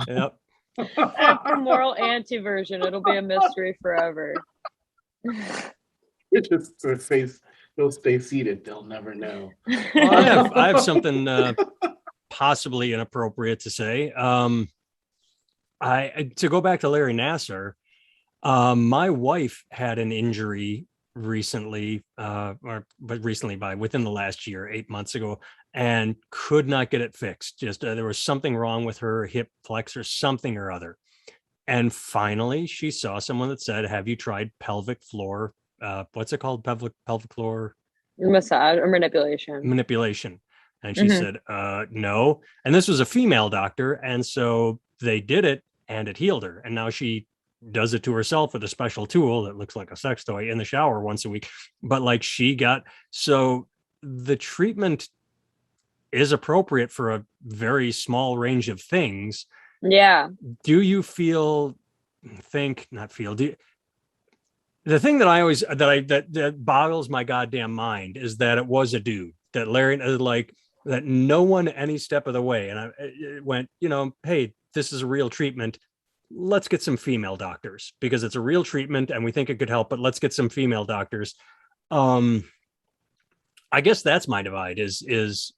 Yep. For moral anti-version, it'll be a mystery forever. It just they'll stay seated. They'll never know. Well, I have something possibly inappropriate to say. To go back to Larry Nassar, my wife had an injury recently, within the last year, 8 months ago, and could not get it fixed. Just there was something wrong with her hip flexor, something or other. And finally, she saw someone that said, "Have you tried pelvic floor? What's it called? Pelvic floor massage or manipulation?" And she said, "No." And this was a female doctor, and so they did it, and it healed her. And now she does it to herself with a special tool that looks like a sex toy in the shower once a week. But like so the treatment is appropriate for a very small range of things. Yeah. Do you the thing that boggles my goddamn mind is that it was a dude, that Larry, like, that no one any step of the way. And it went, hey, this is a real treatment. Let's get some female doctors because it's a real treatment and we think it could help, but let's get some female doctors. I guess that's my divide it's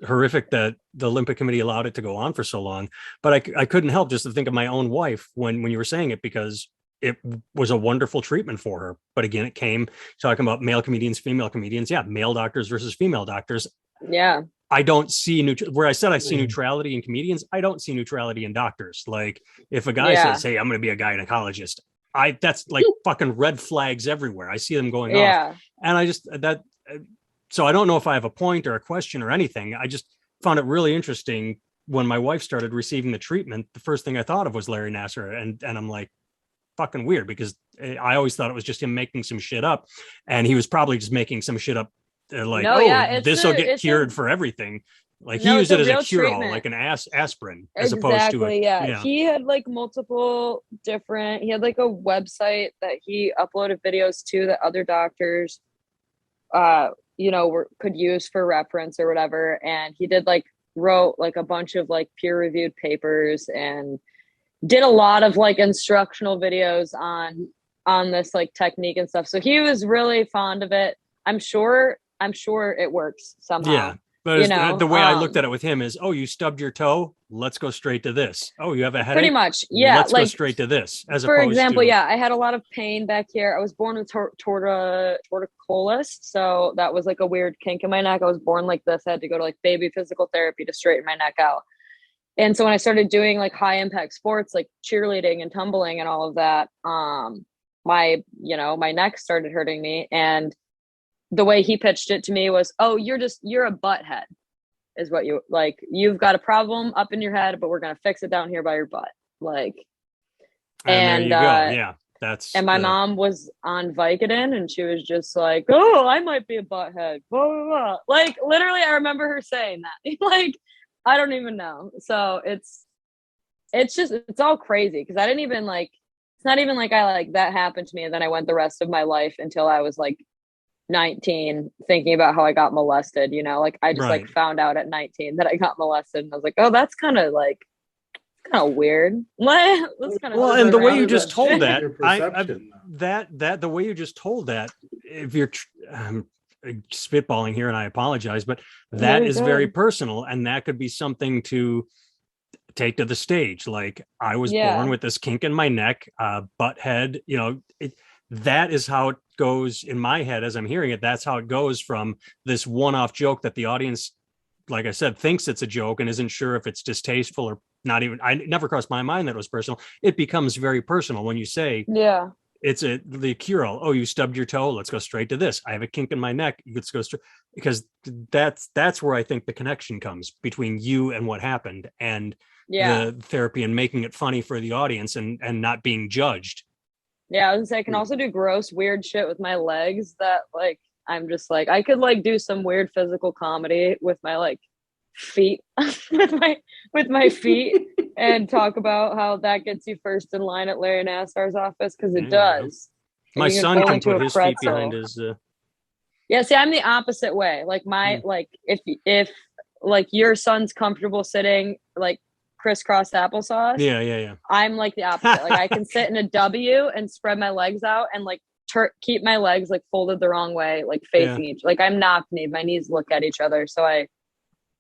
horrific that the Olympic Committee allowed it to go on for so long, but I couldn't help just to think of my own wife when you were saying it, because it was a wonderful treatment for her. But again, it came talking about male comedians, female comedians. Yeah, male doctors versus female doctors. Yeah. I don't see where I said I see neutrality in comedians. I don't see neutrality in doctors. Like if a guy says, "Hey, I'm going to be a gynecologist," that's like fucking red flags everywhere. I see them going off, and I just so I don't know if I have a point or a question or anything. I just found it really interesting when my wife started receiving the treatment. The first thing I thought of was Larry Nassar, and I'm like, fucking weird, because I always thought it was just him making some shit up, and he was probably just making some shit up. This will get cured for everything. Like he used it as a cure-all, like an aspirin, as opposed to He had like multiple different. He had like a website that he uploaded videos to that other doctors, could use for reference or whatever. And he wrote like a bunch of like peer-reviewed papers and did a lot of like instructional videos on this like technique and stuff. So he was really fond of it. I'm sure it works somehow. Yeah. But the way I looked at it with him is, oh, you stubbed your toe. Let's go straight to this. Oh, you have a headache. Pretty much. Yeah. Let's go straight to this. For example, I had a lot of pain back here. I was born with torticollis. So that was like a weird kink in my neck. I was born like this. I had to go to like baby physical therapy to straighten my neck out. And so when I started doing like high impact sports, like cheerleading and tumbling and all of that, my neck started hurting me. And the way he pitched it to me was, oh, you're a butthead is what you've got a problem up in your head, but we're going to fix it down here by your butt. Like, and there you go. Yeah. And my mom was on Vicodin and she was just like, oh, I might be a butthead. Blah, blah, blah. Like literally, I remember her saying that. Like, I don't even know. So it's all crazy. Cause I didn't even it's not even like I like that happened to me. And then I went the rest of my life until I was like 19 thinking about how I got molested, I just like found out at 19 that I got molested and I was like, oh, that's kind of weird. That's kind of and the way you just told that, the way you just told that, if you're spitballing here, and I apologize, but that is very personal, and that could be something to take to the stage. Like I was born with this kink in my neck, butthead. That is how it goes in my head as I'm hearing it. That's how it goes from this one-off joke that the audience, like I said, thinks it's a joke and isn't sure if it's distasteful or not. Even I never crossed my mind that it was personal. It becomes very personal when you say, it's the cure-all. Oh, you stubbed your toe. Let's go straight to this. I have a kink in my neck. Let's go straight, because that's where I think the connection comes between you and what happened, and the therapy and making it funny for the audience and not being judged. Yeah, I was gonna say I can also do gross, weird shit with my legs that like I'm just like I could like do some weird physical comedy with my like feet with my feet and talk about how that gets you first in line at Larry Nassar's office, because it does. My son can put his feet behind his see, I'm the opposite way. Like my like if like your son's comfortable sitting like crisscross applesauce, I'm like the opposite. Like I can sit in a W and spread my legs out and like keep my legs like folded the wrong way, like facing each, like I'm knock-kneed, my knees look at each other, so I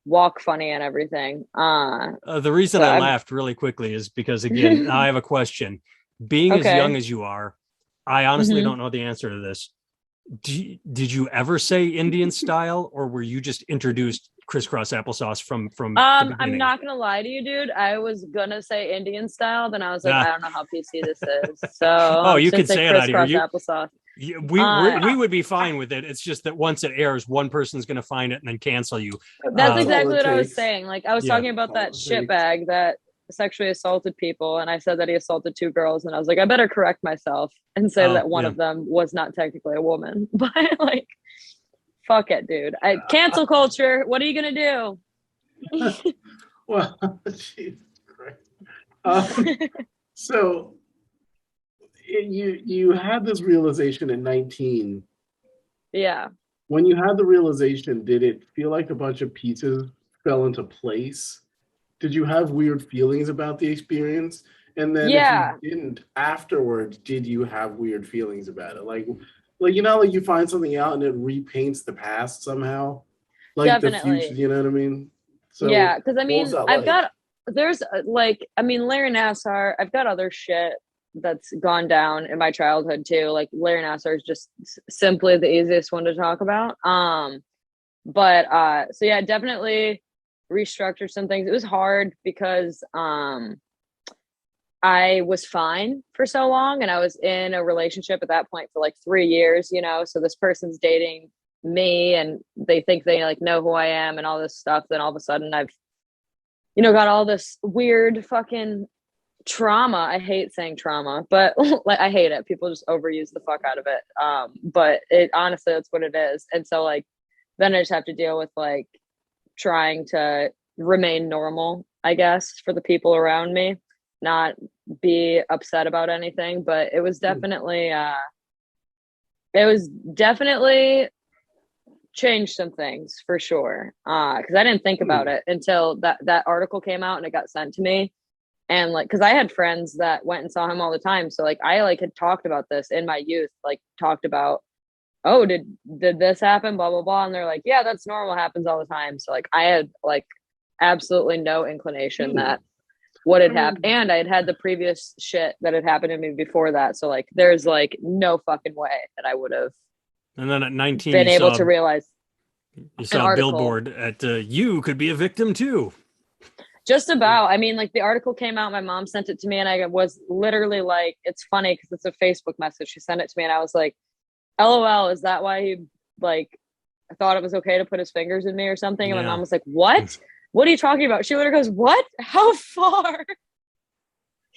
walk funny and everything. The reason I laughed really quickly is because, again, I have a question. Being as young as you are, I honestly don't know the answer to this. Did you ever say Indian style, or were you just introduced crisscross applesauce from I'm not gonna lie to you, dude. I was gonna say Indian style, then I was like, I don't know how PC this is. So you could say it out here. Applesauce. We would be fine with it. It's just that once it airs, one person's going to find it and then cancel you. That's exactly what I was saying. Like I was talking about that shitbag that sexually assaulted people, and I said that he assaulted 2 girls, and I was like, I better correct myself and say that one of them was not technically a woman. But like, fuck it, dude. Cancel culture. What are you gonna do? Well, Jesus Christ. So you had this realization at 19. Yeah. When you had the realization, did it feel like a bunch of pieces fell into place? Did you have weird feelings about the experience? And then if you didn't afterwards, did you have weird feelings about it? Like like you find something out and it repaints the past somehow? Like definitely. The future, you know what I mean? So yeah, because I mean, Larry Nassar, I've got other shit that's gone down in my childhood too. Like Larry Nassar is just simply the easiest one to talk about. But so yeah, definitely restructured some things. It was hard because I was fine for so long, and I was in a relationship at that point for like 3 years, so this person's dating me and they think they like know who I am and all this stuff. Then all of a sudden I've, got all this weird fucking trauma. I hate saying trauma, but like I hate it. People just overuse the fuck out of it. But it honestly, that's what it is. And so like, then I just have to deal with like trying to remain normal, I guess, for the people around me, not be upset about anything. But it was definitely changed some things for sure. Because I didn't think about it until that article came out and it got sent to me. And like, because I had friends that went and saw him all the time, so like I like had talked about this in my youth, like talked about, oh, did this happen, blah blah blah, and they're like, yeah, that's normal, happens all the time. So like I had like absolutely no inclination that what had happened, and I had the previous shit that had happened to me before that. So like there's like no fucking way that I would have. And then at 19, been able to realize you saw a billboard at you could be a victim too. Just about. I mean, like the article came out, my mom sent it to me, and I was literally like, it's funny because it's a Facebook message. She sent it to me, and I was like, LOL, is that why he like thought it was okay to put his fingers in me or something? And my mom was like, what? What are you talking about? She literally goes, what? How far?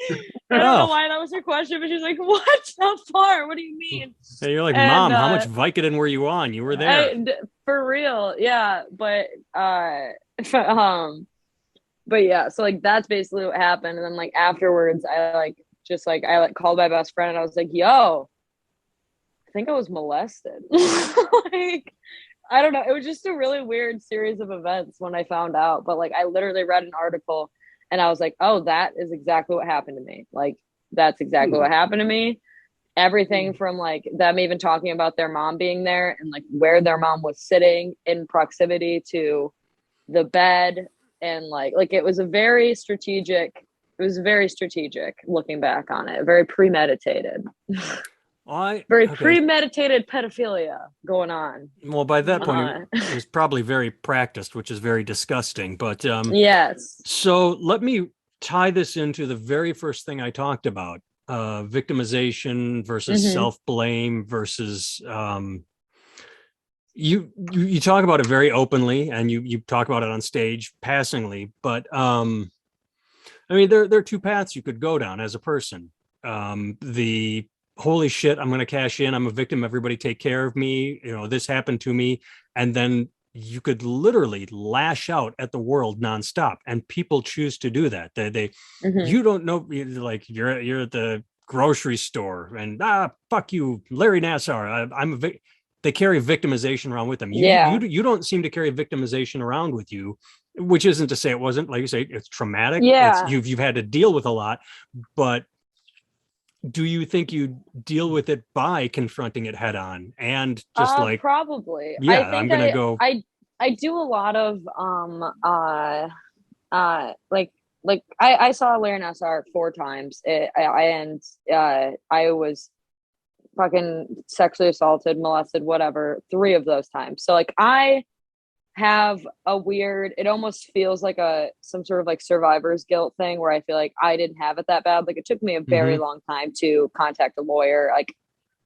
I don't know why that was her question, but she's like, what? How far? What do you mean? Hey, you're like, Mom, how much Vicodin were you on? You were there. For real. Yeah. But yeah, so like that's basically what happened. And then like afterwards, I called my best friend and I was like, yo, I think I was molested. Like, I don't know. It was just a really weird series of events when I found out. But like I literally read an article and I was like, oh, that is exactly what happened to me. Like, that's exactly what happened to me. Everything from like them even talking about their mom being there and like where their mom was sitting in proximity to the bed. And like it was very strategic looking back on it, very premeditated. Premeditated pedophilia going on. Well, by that point, it was probably very practiced, which is very disgusting. But yes. So let me tie this into the very first thing I talked about, victimization versus self-blame versus you talk about it very openly and you talk about it on stage passingly, but I mean, there are two paths you could go down as a person. The holy shit, I'm going to cash in, I'm a victim, everybody take care of me, this happened to me. And then you could literally lash out at the world nonstop, and people choose to do that. They you don't know, like you're at the grocery store and fuck you, Larry Nassar, I'm a victim. They carry victimization around with them. You don't seem to carry victimization around with you, which isn't to say it wasn't, like you say, it's traumatic. Yeah. You've had to deal with a lot, but do you think you deal with it by confronting it head on and just probably? Yeah, I'm gonna go. I do a lot of like I saw Alaina Bamfield 4 times. I was fucking sexually assaulted, molested, whatever, 3 of those times. So like I have a weird, it almost feels like some sort of like survivor's guilt thing where I feel like I didn't have it that bad. Like it took me a very long time to contact a lawyer, like,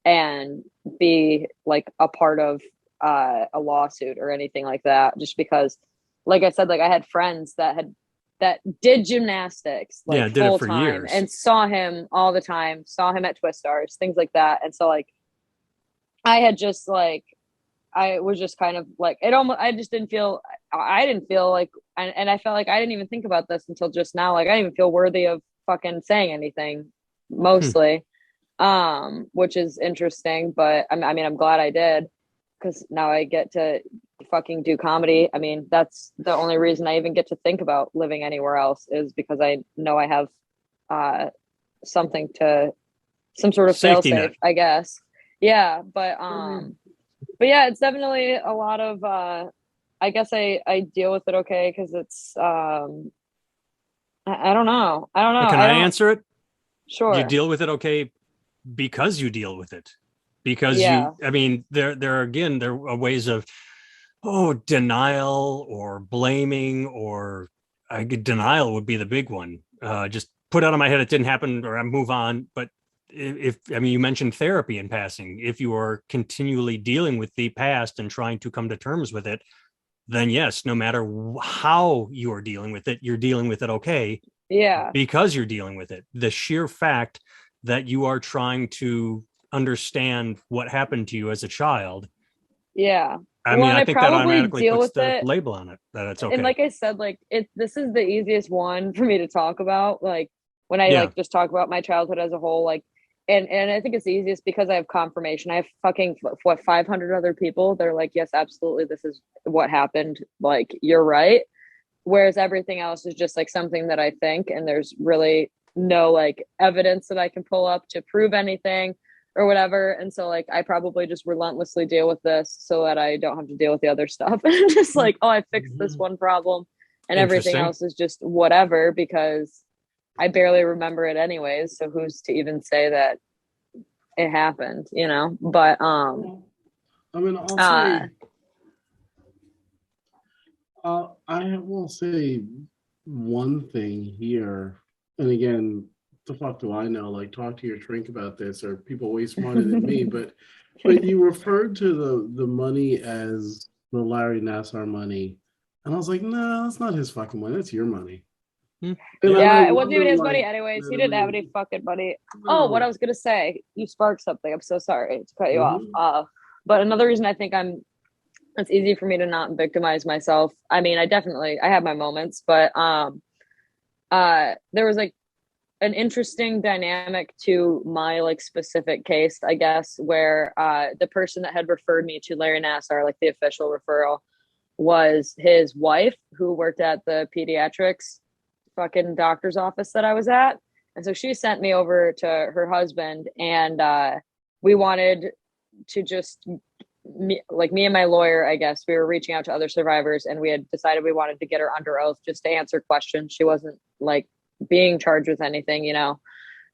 and be like a part of a lawsuit or anything like that, just because, like I said, like I had friends that did gymnastics like did full it for time years. and saw him all the time, saw him at Twist Stars, things like that. And so like I had just like, I was just kind of like, I didn't feel like, and I felt like I didn't even think about this until just now. Like I didn't even feel worthy of fucking saying anything mostly, which is interesting, but I mean, I'm glad I did, because now I get to fucking do comedy. I mean, that's the only reason I even get to think about living anywhere else, is because I know I have some sort of fail safe, I guess. Yeah, but yeah, it's definitely a lot of I guess I deal with it okay, because it's I don't know. Can I answer it? Sure. You deal with it okay because you deal with it. Because Yeah. I mean, there are ways of, denial or blaming, or denial would be the big one. Just put out of my head it didn't happen, or I move on. But if I mean, you mentioned therapy in passing. If you are continually dealing with the past and trying to come to terms with it, then yes, no matter how you are dealing with it, you're dealing with it okay Yeah. because you're dealing with it. The sheer fact that you are trying to understand what happened to you as a child. Yeah. I Well, mean, and I I think that probably automatically deal puts with the it. label on it that it's And okay. like I said, like this is the easiest one for me to talk about. Like when I Yeah. like just talk about my childhood as a whole, like and I think it's the easiest because I have confirmation. I have fucking 500 other people. They're like, yes, absolutely, this is what happened. Like you're right. Whereas everything else is just like something that I think, and there's really no like evidence that I can pull up to prove anything or whatever. And so like I probably just relentlessly deal with this so that I don't have to deal with the other stuff. And just like, oh, I fixed this one problem and everything Interesting. else is just whatever because I barely remember it anyways. So who's to even say that it happened, you know? But I mean, I'll uh say, I will say one thing here, and again, the fuck do I know? Like, talk to your shrink about this, or people way smarter than me. But you referred to the money as the Larry Nassar money, and I was like, no, that's not his fucking money. That's your money. Hmm. And then Yeah. I yeah, it wasn't wonder, even his money like, anyways. He didn't have any fucking money. Oh, what I no. was gonna say, you sparked something. I'm so sorry to cut you off. Mhm. But another reason I think it's easy for me to not victimize myself. I mean, I have my moments, but there was like an interesting dynamic to my like specific case, I guess, where the person that had referred me to Larry Nassar, like the official referral, was his wife who worked at the pediatrics fucking doctor's office that I was at. And so she sent me over to her husband, and we wanted to just me and my lawyer, I guess, we were reaching out to other survivors, and we had decided we wanted to get her under oath just to answer questions. She wasn't like being charged with anything, you know.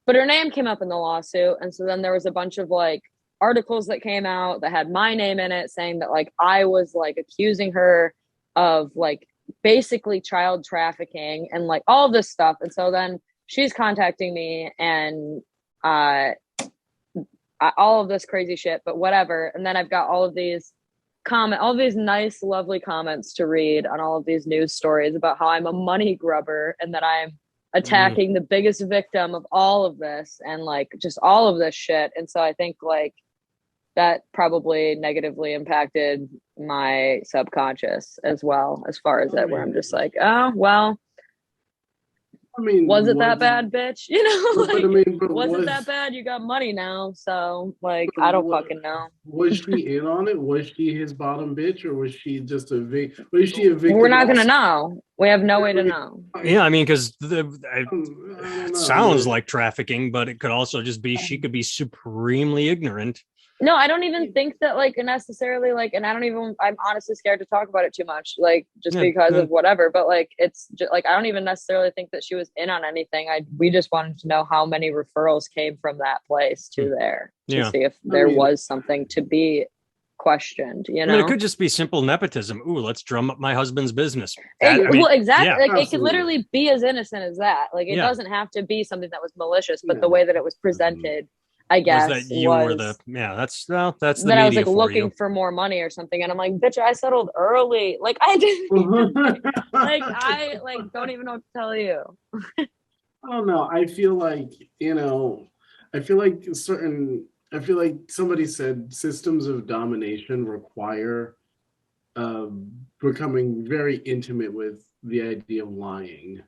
But her name came up in the lawsuit, and so then there was a bunch of like articles that came out that had my name in it saying that like I was like accusing her of like basically child trafficking and like all this stuff. And so then she's contacting me and all of this crazy shit, but whatever. And then I've got all these nice, lovely comments to read on all of these news stories about how I'm a money grubber and that I'm attacking the biggest victim of all of this and like just all of this shit. And so I think like that probably negatively impacted my subconscious as well, as far as I that, where I'm mean, just like, oh, well, was it that bad, bitch? You know, but I like, mean, but was it that bad? You got money now. So, like, I don't what fucking know. was she in on it? Was she his bottom bitch, or was she just was she a We're victim not going to also? know. We have no way I to mean, know. Yeah, I mean, because I don't it know. sounds like trafficking, but it could also just be she could be supremely ignorant. No, I don't even think that like necessarily like, and I don't even, I'm honestly scared to talk about it too much, like just Yeah, because yeah. of whatever. But like, it's just like, I don't even necessarily think that she was in on anything. We just wanted to know how many referrals came from that place to there to Yeah. see if I there mean, was something to be questioned, you I mean, it know? could just be simple nepotism. Ooh, let's drum up my husband's business. That, I Well, mean, exactly. yeah, Like it could absolutely. literally be as innocent as that. Like it yeah. doesn't have to be something that was malicious, but Yeah. the way that it was presented, I Was that guess, you were was that's the that I was media like for looking you. for more money or something. And I'm like, bitch, I settled early. Like I didn't even like I like don't even know what to tell you. I don't know. I feel like, I feel like I feel like somebody said systems of domination require becoming very intimate with the idea of lying,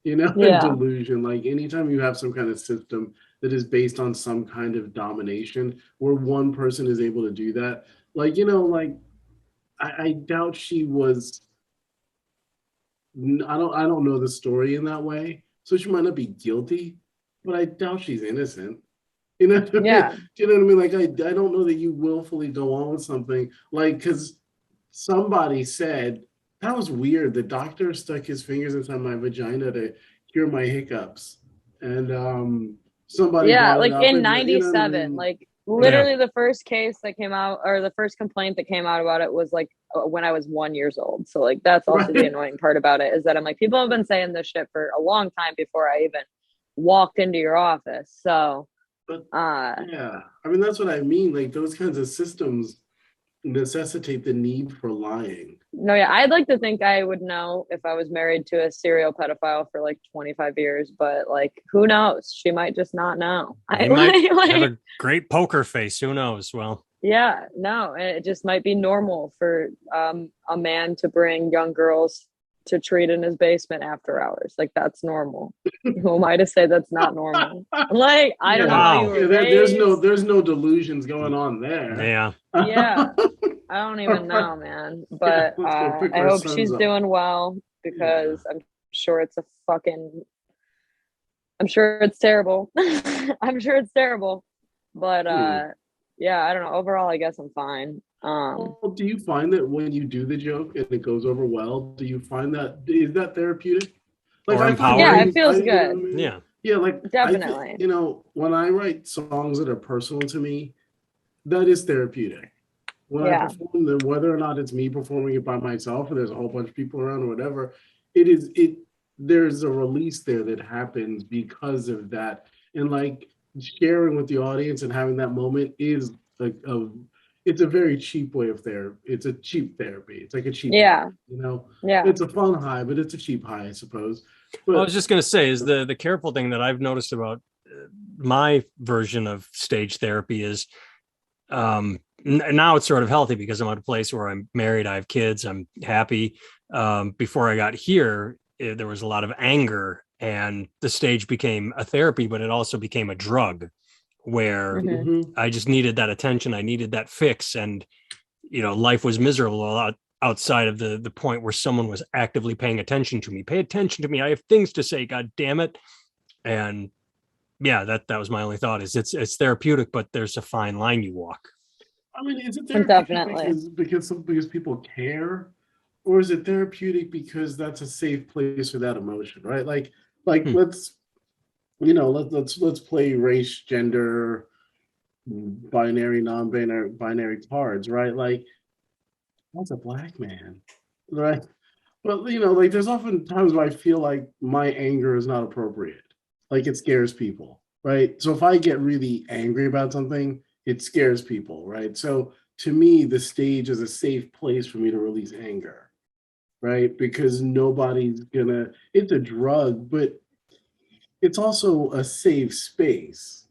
and Yeah. delusion. Like anytime you have some kind of system that is based on some kind of domination where one person is able to do that, like, like I doubt she was, I don't know the story in that way. So she might not be guilty, but I doubt she's innocent. You know what I mean? Yeah. Do you know what I mean? Like I don't know that you willfully go on with something like because somebody said that was weird. The doctor stuck his fingers inside my vagina to cure my hiccups, and somebody Yeah, brought it like up in and you know what I 97, mean? like literally the first case that came out, or the first complaint that came out about it was like when I was 1 year old. So like that's also the Right. annoying part about it, is that I'm like, people have been saying this shit for a long time before I even walked into your office. So But uh yeah, I mean that's what I mean. Like those kinds of systems necessitate the need for lying. no, yeah, I'd like to think I would know if I was married to a serial pedophile for like 25 years, but like who knows? She might just not know. He might have a great poker face. Who knows? Well, Yeah, no, it just might be normal for a man to bring young girls to treat in his basement after hours. Like that's normal. Who am I to say that's not normal? Like I don't know how you Wow. were There's no delusions going on there. yeah. Yeah, I don't even know, man. Yeah, But let's go pick I our hope sons she's up. doing well, because sure it's a fucking I'm sure it's terrible. I'm sure it's terrible. But yeah, I don't know. Overall, I guess I'm fine. Well, do you find that when you do the joke and it goes over well, do you find that is that therapeutic? Like Or I find Yeah, empowering. it feels you know what I good. mean? Yeah. Yeah, like I think, Definitely. you know, when I write songs that are personal to me, that is therapeutic. When I Yeah. perform them, whether or not it's me performing it by myself or there's a whole bunch of people around or whatever, there's a release there that happens because of that. And like sharing with the audience and having that moment is like it's a very cheap way of therapy. It's a cheap therapy. It's like a cheap high, Yeah. you know. Yeah. It's a fun high, but it's a cheap high, I suppose. Well, I But was just going to say is the careful thing that I've noticed about my version of stage therapy is now it's sort of healthy because I'm at a place where I'm married, I have kids, I'm happy. Before I got here, there was a lot of anger, and the stage became a therapy, but it also became a drug where I just needed that attention. I needed that fix. And, life was miserable a lot outside of the point where someone was actively paying attention to me. Pay attention to me. I have things to say, God damn it. And yeah, that was my only thought is it's therapeutic, but there's a fine line you walk. I mean, is it therapeutic Definitely. because people care, or is it therapeutic because that's a safe place for that emotion, right? Like let's let's play race, gender, binary, non-binary cards, right? Like that's a black man, right? But like there's often times where I feel like my anger is not appropriate, like it scares people, right? So if I get really angry about something, it scares people, right? So to me, the stage is a safe place for me to release anger, right? Because nobody's gonna. It's a drug, but it's also a safe space.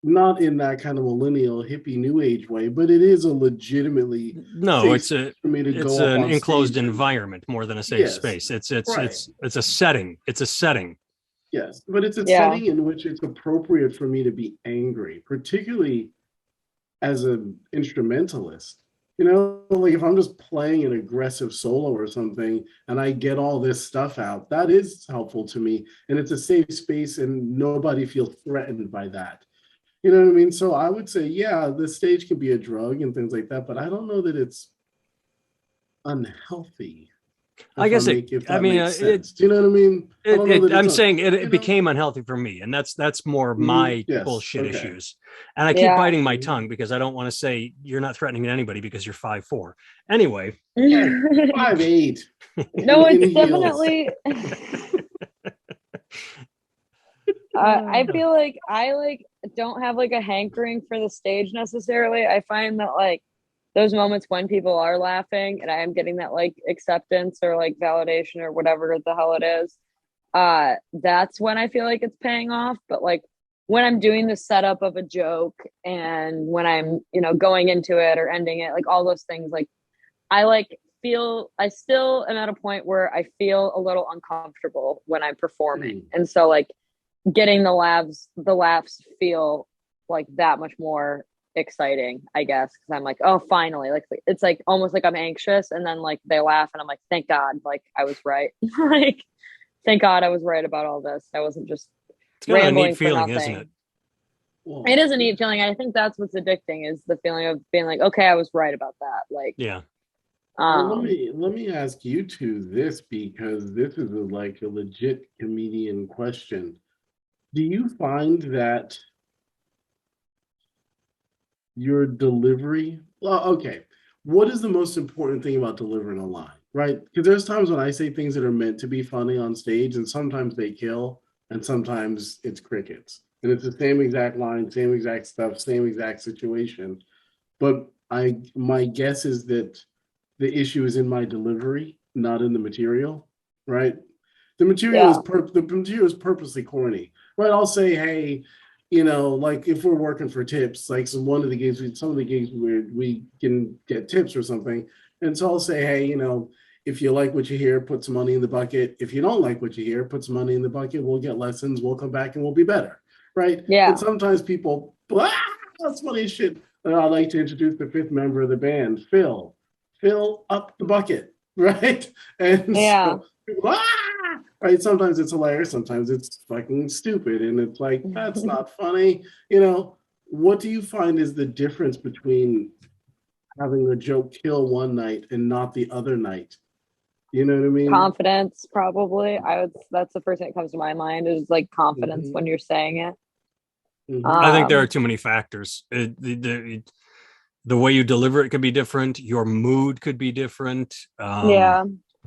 Not in that kind of millennial hippie new age way, but it is a legitimately No, safe it's space for me to it's go up an on enclosed stage and environment more than a safe yes, space. It's right. a setting. It's a setting. Yes, but it's a Yeah. setting in which it's appropriate for me to be angry, particularly as an instrumentalist. Like if I'm just playing an aggressive solo or something and I get all this stuff out, that is helpful to me. And it's a safe space and nobody feels threatened by that. You know what I mean? So I would say, yeah, the stage can be a drug and things like that, but I don't know that it's unhealthy. I guess If I that mean, makes sense. Do you know what I mean? I don't know that I'm it's saying it became unhealthy for me, and that's more of my Yes. bullshit Okay. issues. And I keep Yeah. biting my tongue because I don't want to say you're not threatening anybody because you're 5'4". Anyway, 5'8". No, in it's heels. definitely I feel like I don't have like a hankering for the stage necessarily. I find that like those moments when people are laughing and I am getting that like acceptance or like validation or whatever the hell it is, that's when I feel like it's paying off. But like when I'm doing the setup of a joke and when I'm, going into it or ending it, like all those things, like I still am at a point where I feel a little uncomfortable when I'm performing. And so like getting the laughs feel like that much more exciting, I guess, because I'm like, oh, finally, like it's like almost like I'm anxious, and then like they laugh, and I'm like, thank God, like I was right, like thank God I was right about all this. I wasn't just it's kind of a rambling neat for feeling, nothing. isn't it? It is a neat feeling. I think that's what's addicting is the feeling of being like, okay, I was right about that. Like, Yeah. Well, let me ask you two this because this is like a legit comedian question. do you find that your delivery, well, okay, what is the most important thing about delivering a line, right? Because there's times when I say things that are meant to be funny on stage, and sometimes they kill, and sometimes it's crickets. And it's the same exact line, same exact stuff, same exact situation. But my guess is that the issue is in my delivery, not in the material, right? The material is Yeah. the material is purposely corny, right? I'll say, hey, like if we're working for tips, like some of the gigs we can get tips or something, and so I'll say, hey, if you like what you hear, put some money in the bucket. If you don't like what you hear, put some money in the bucket. We'll get lessons. We'll come back and we'll be better, right? Yeah. And sometimes people, that's funny as shit. And I'd like to introduce the fifth member of the band, Phil. Fill up the bucket, right? And Yeah. so, right? Sometimes it's hilarious, sometimes it's fucking stupid, and it's like, that's not funny. What do you find is the difference between having a joke kill one night and not the other night? You know what I mean? Confidence, probably. That's the first thing that comes to my mind is like confidence Mhm. when you're saying it. Mhm. I think there are Um, too many factors. The way you deliver it could be different. Your mood could be different. yeah.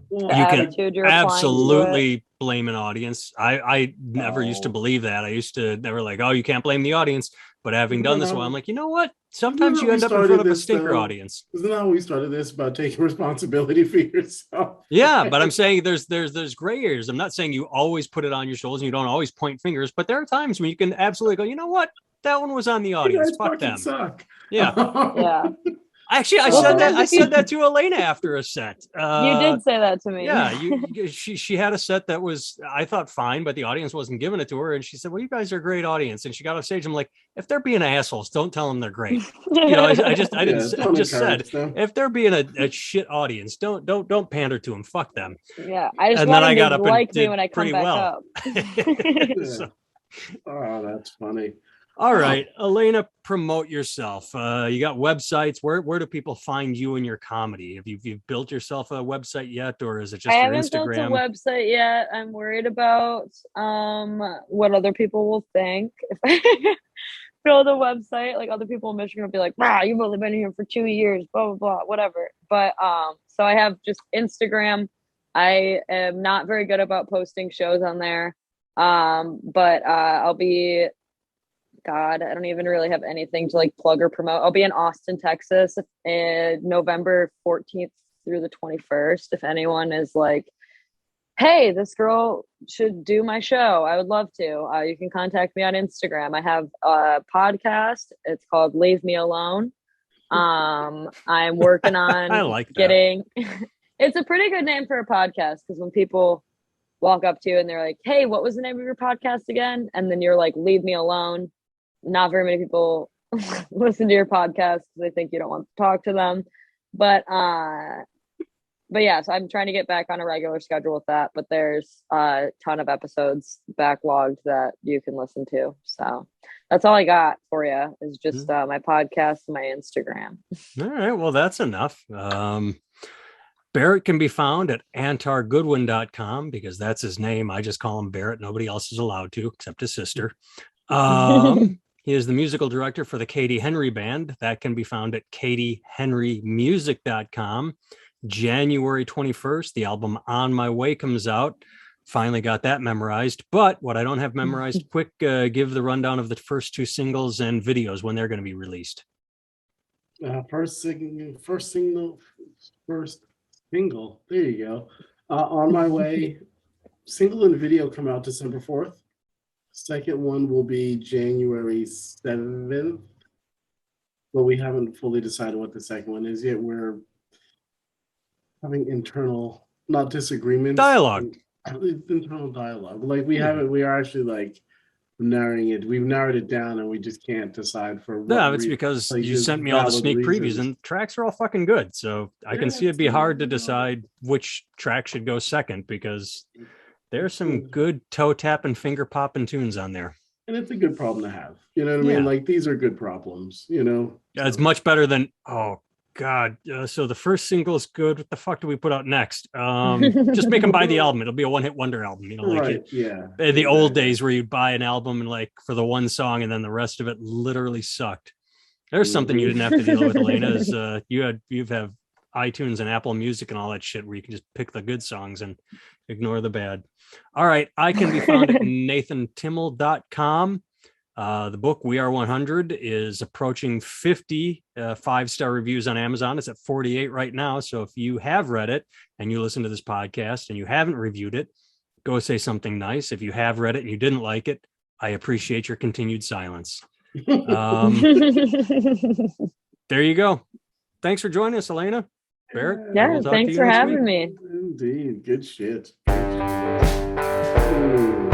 Well, The You can attitude you're applying to it. absolutely blame an audience. I never used to Oh. believe that. I used to never like, oh, you can't blame the audience. But having Isn't done that this how, one, I'm like, you know what? isn't that Sometimes how you we end up in started front of a this, stinker though? audience. Isn't that how we started this, about taking responsibility for yourself? Yeah, but I'm Right? saying there's gray areas. I'm not saying you always put it on your shoulders and you don't always point fingers, but there are times when you can absolutely go, you know what? That one was on the You audience. guys Fuck fucking them. suck. Yeah. Yeah. Actually, I Well, said Uh, that. sometimes I if you said that to Elena after a set. you did say that to me. Yeah, she had a set that was, I thought, fine, but the audience wasn't giving it to her, and she said, "Well, you guys are a great audience." And she got off stage. I'm like, if they're being assholes, don't tell them they're great. I didn't. yeah, I don't just said, encourage them. if they're being a shit audience, don't pander to them. Fuck them. Yeah. I just And then want I him got to up and like me did when I come pretty back well. up. Yeah. So, Oh, that's funny. all Oh, right, Elena, promote yourself. You got websites. Where do people find you and your comedy? Have you built yourself a website yet, or is it I just your haven't built a Instagram? website yet. I'm worried about what other people will think if I build a website. Like other people in Michigan will be like, "Wow, you've only been here for 2 years." Blah blah blah, whatever. But so I have just Instagram. I am not very good about posting shows on there. But I'll be. God, I don't even really have anything to like plug or promote. I'll be in Austin, Texas, in November 14th through the 21st. If anyone is like, hey, this girl should do my show, I would love to. You can contact me on Instagram. I have a podcast. It's called Leave Me Alone. I'm working I on like that. getting. It's a pretty good name for a podcast because when people walk up to you and they're like, "Hey, what was the name of your podcast again?" and then you're like, "Leave Me Alone." Not very many people listen to your podcast because they think you don't want to talk to them. But yeah, so I'm trying to get back on a regular schedule with that. But there's a ton of episodes backlogged that you can listen to. So that's all I got for you is just my podcast and my Instagram. All right, well, that's enough. Barrett can be found at antargoodwin.com because that's his name. I just call him Barrett. Nobody else is allowed to except his sister. He is the musical director for the Katie Henry Band. That can be found at katiehenrymusic.com. January 21st, the album On My Way comes out. Finally got that memorized. But what I don't have memorized, quick, give the rundown of the first two singles and videos when they're going to be released. First single. There you go. On My Way. Single and video come out December 4th. Second one will be January 7th, but we haven't fully decided what the second one is yet. We're having internal, not disagreements, Dialogue. internal dialogue. Like we are actually like narrowing it. We've narrowed it down and we just can't decide for what. No, it's because you sent me all the sneak previews and tracks are all fucking good. So I can see it'd be hard to decide which track should go second because there's some good toe tapping, finger popping tunes on there. And it's a good problem to have. You know what I mean? Like these are good problems, It's much better than, oh God, so the first single is good. What the fuck do we put out next? Just make them buy the album. It'll be a one-hit wonder album. You know, like Right, yeah. in the old exactly. days where you'd buy an album and like for the one song and then the rest of it literally sucked. There's something you didn't have to deal with, Alaina, is you have iTunes and Apple Music and all that shit where you can just pick the good songs and ignore the bad. All right. I can be found at nathantimmel.com. The book We Are 100 is approaching 50 5-star reviews on Amazon. It's at 48 right now. So if you have read it and you listen to this podcast and you haven't reviewed it, go say something nice. If you have read it and you didn't like it, I appreciate your continued silence. There you go. Thanks for joining us, Alaina. Barrett, Yeah, thanks for having me. Indeed. Good shit. Ooh.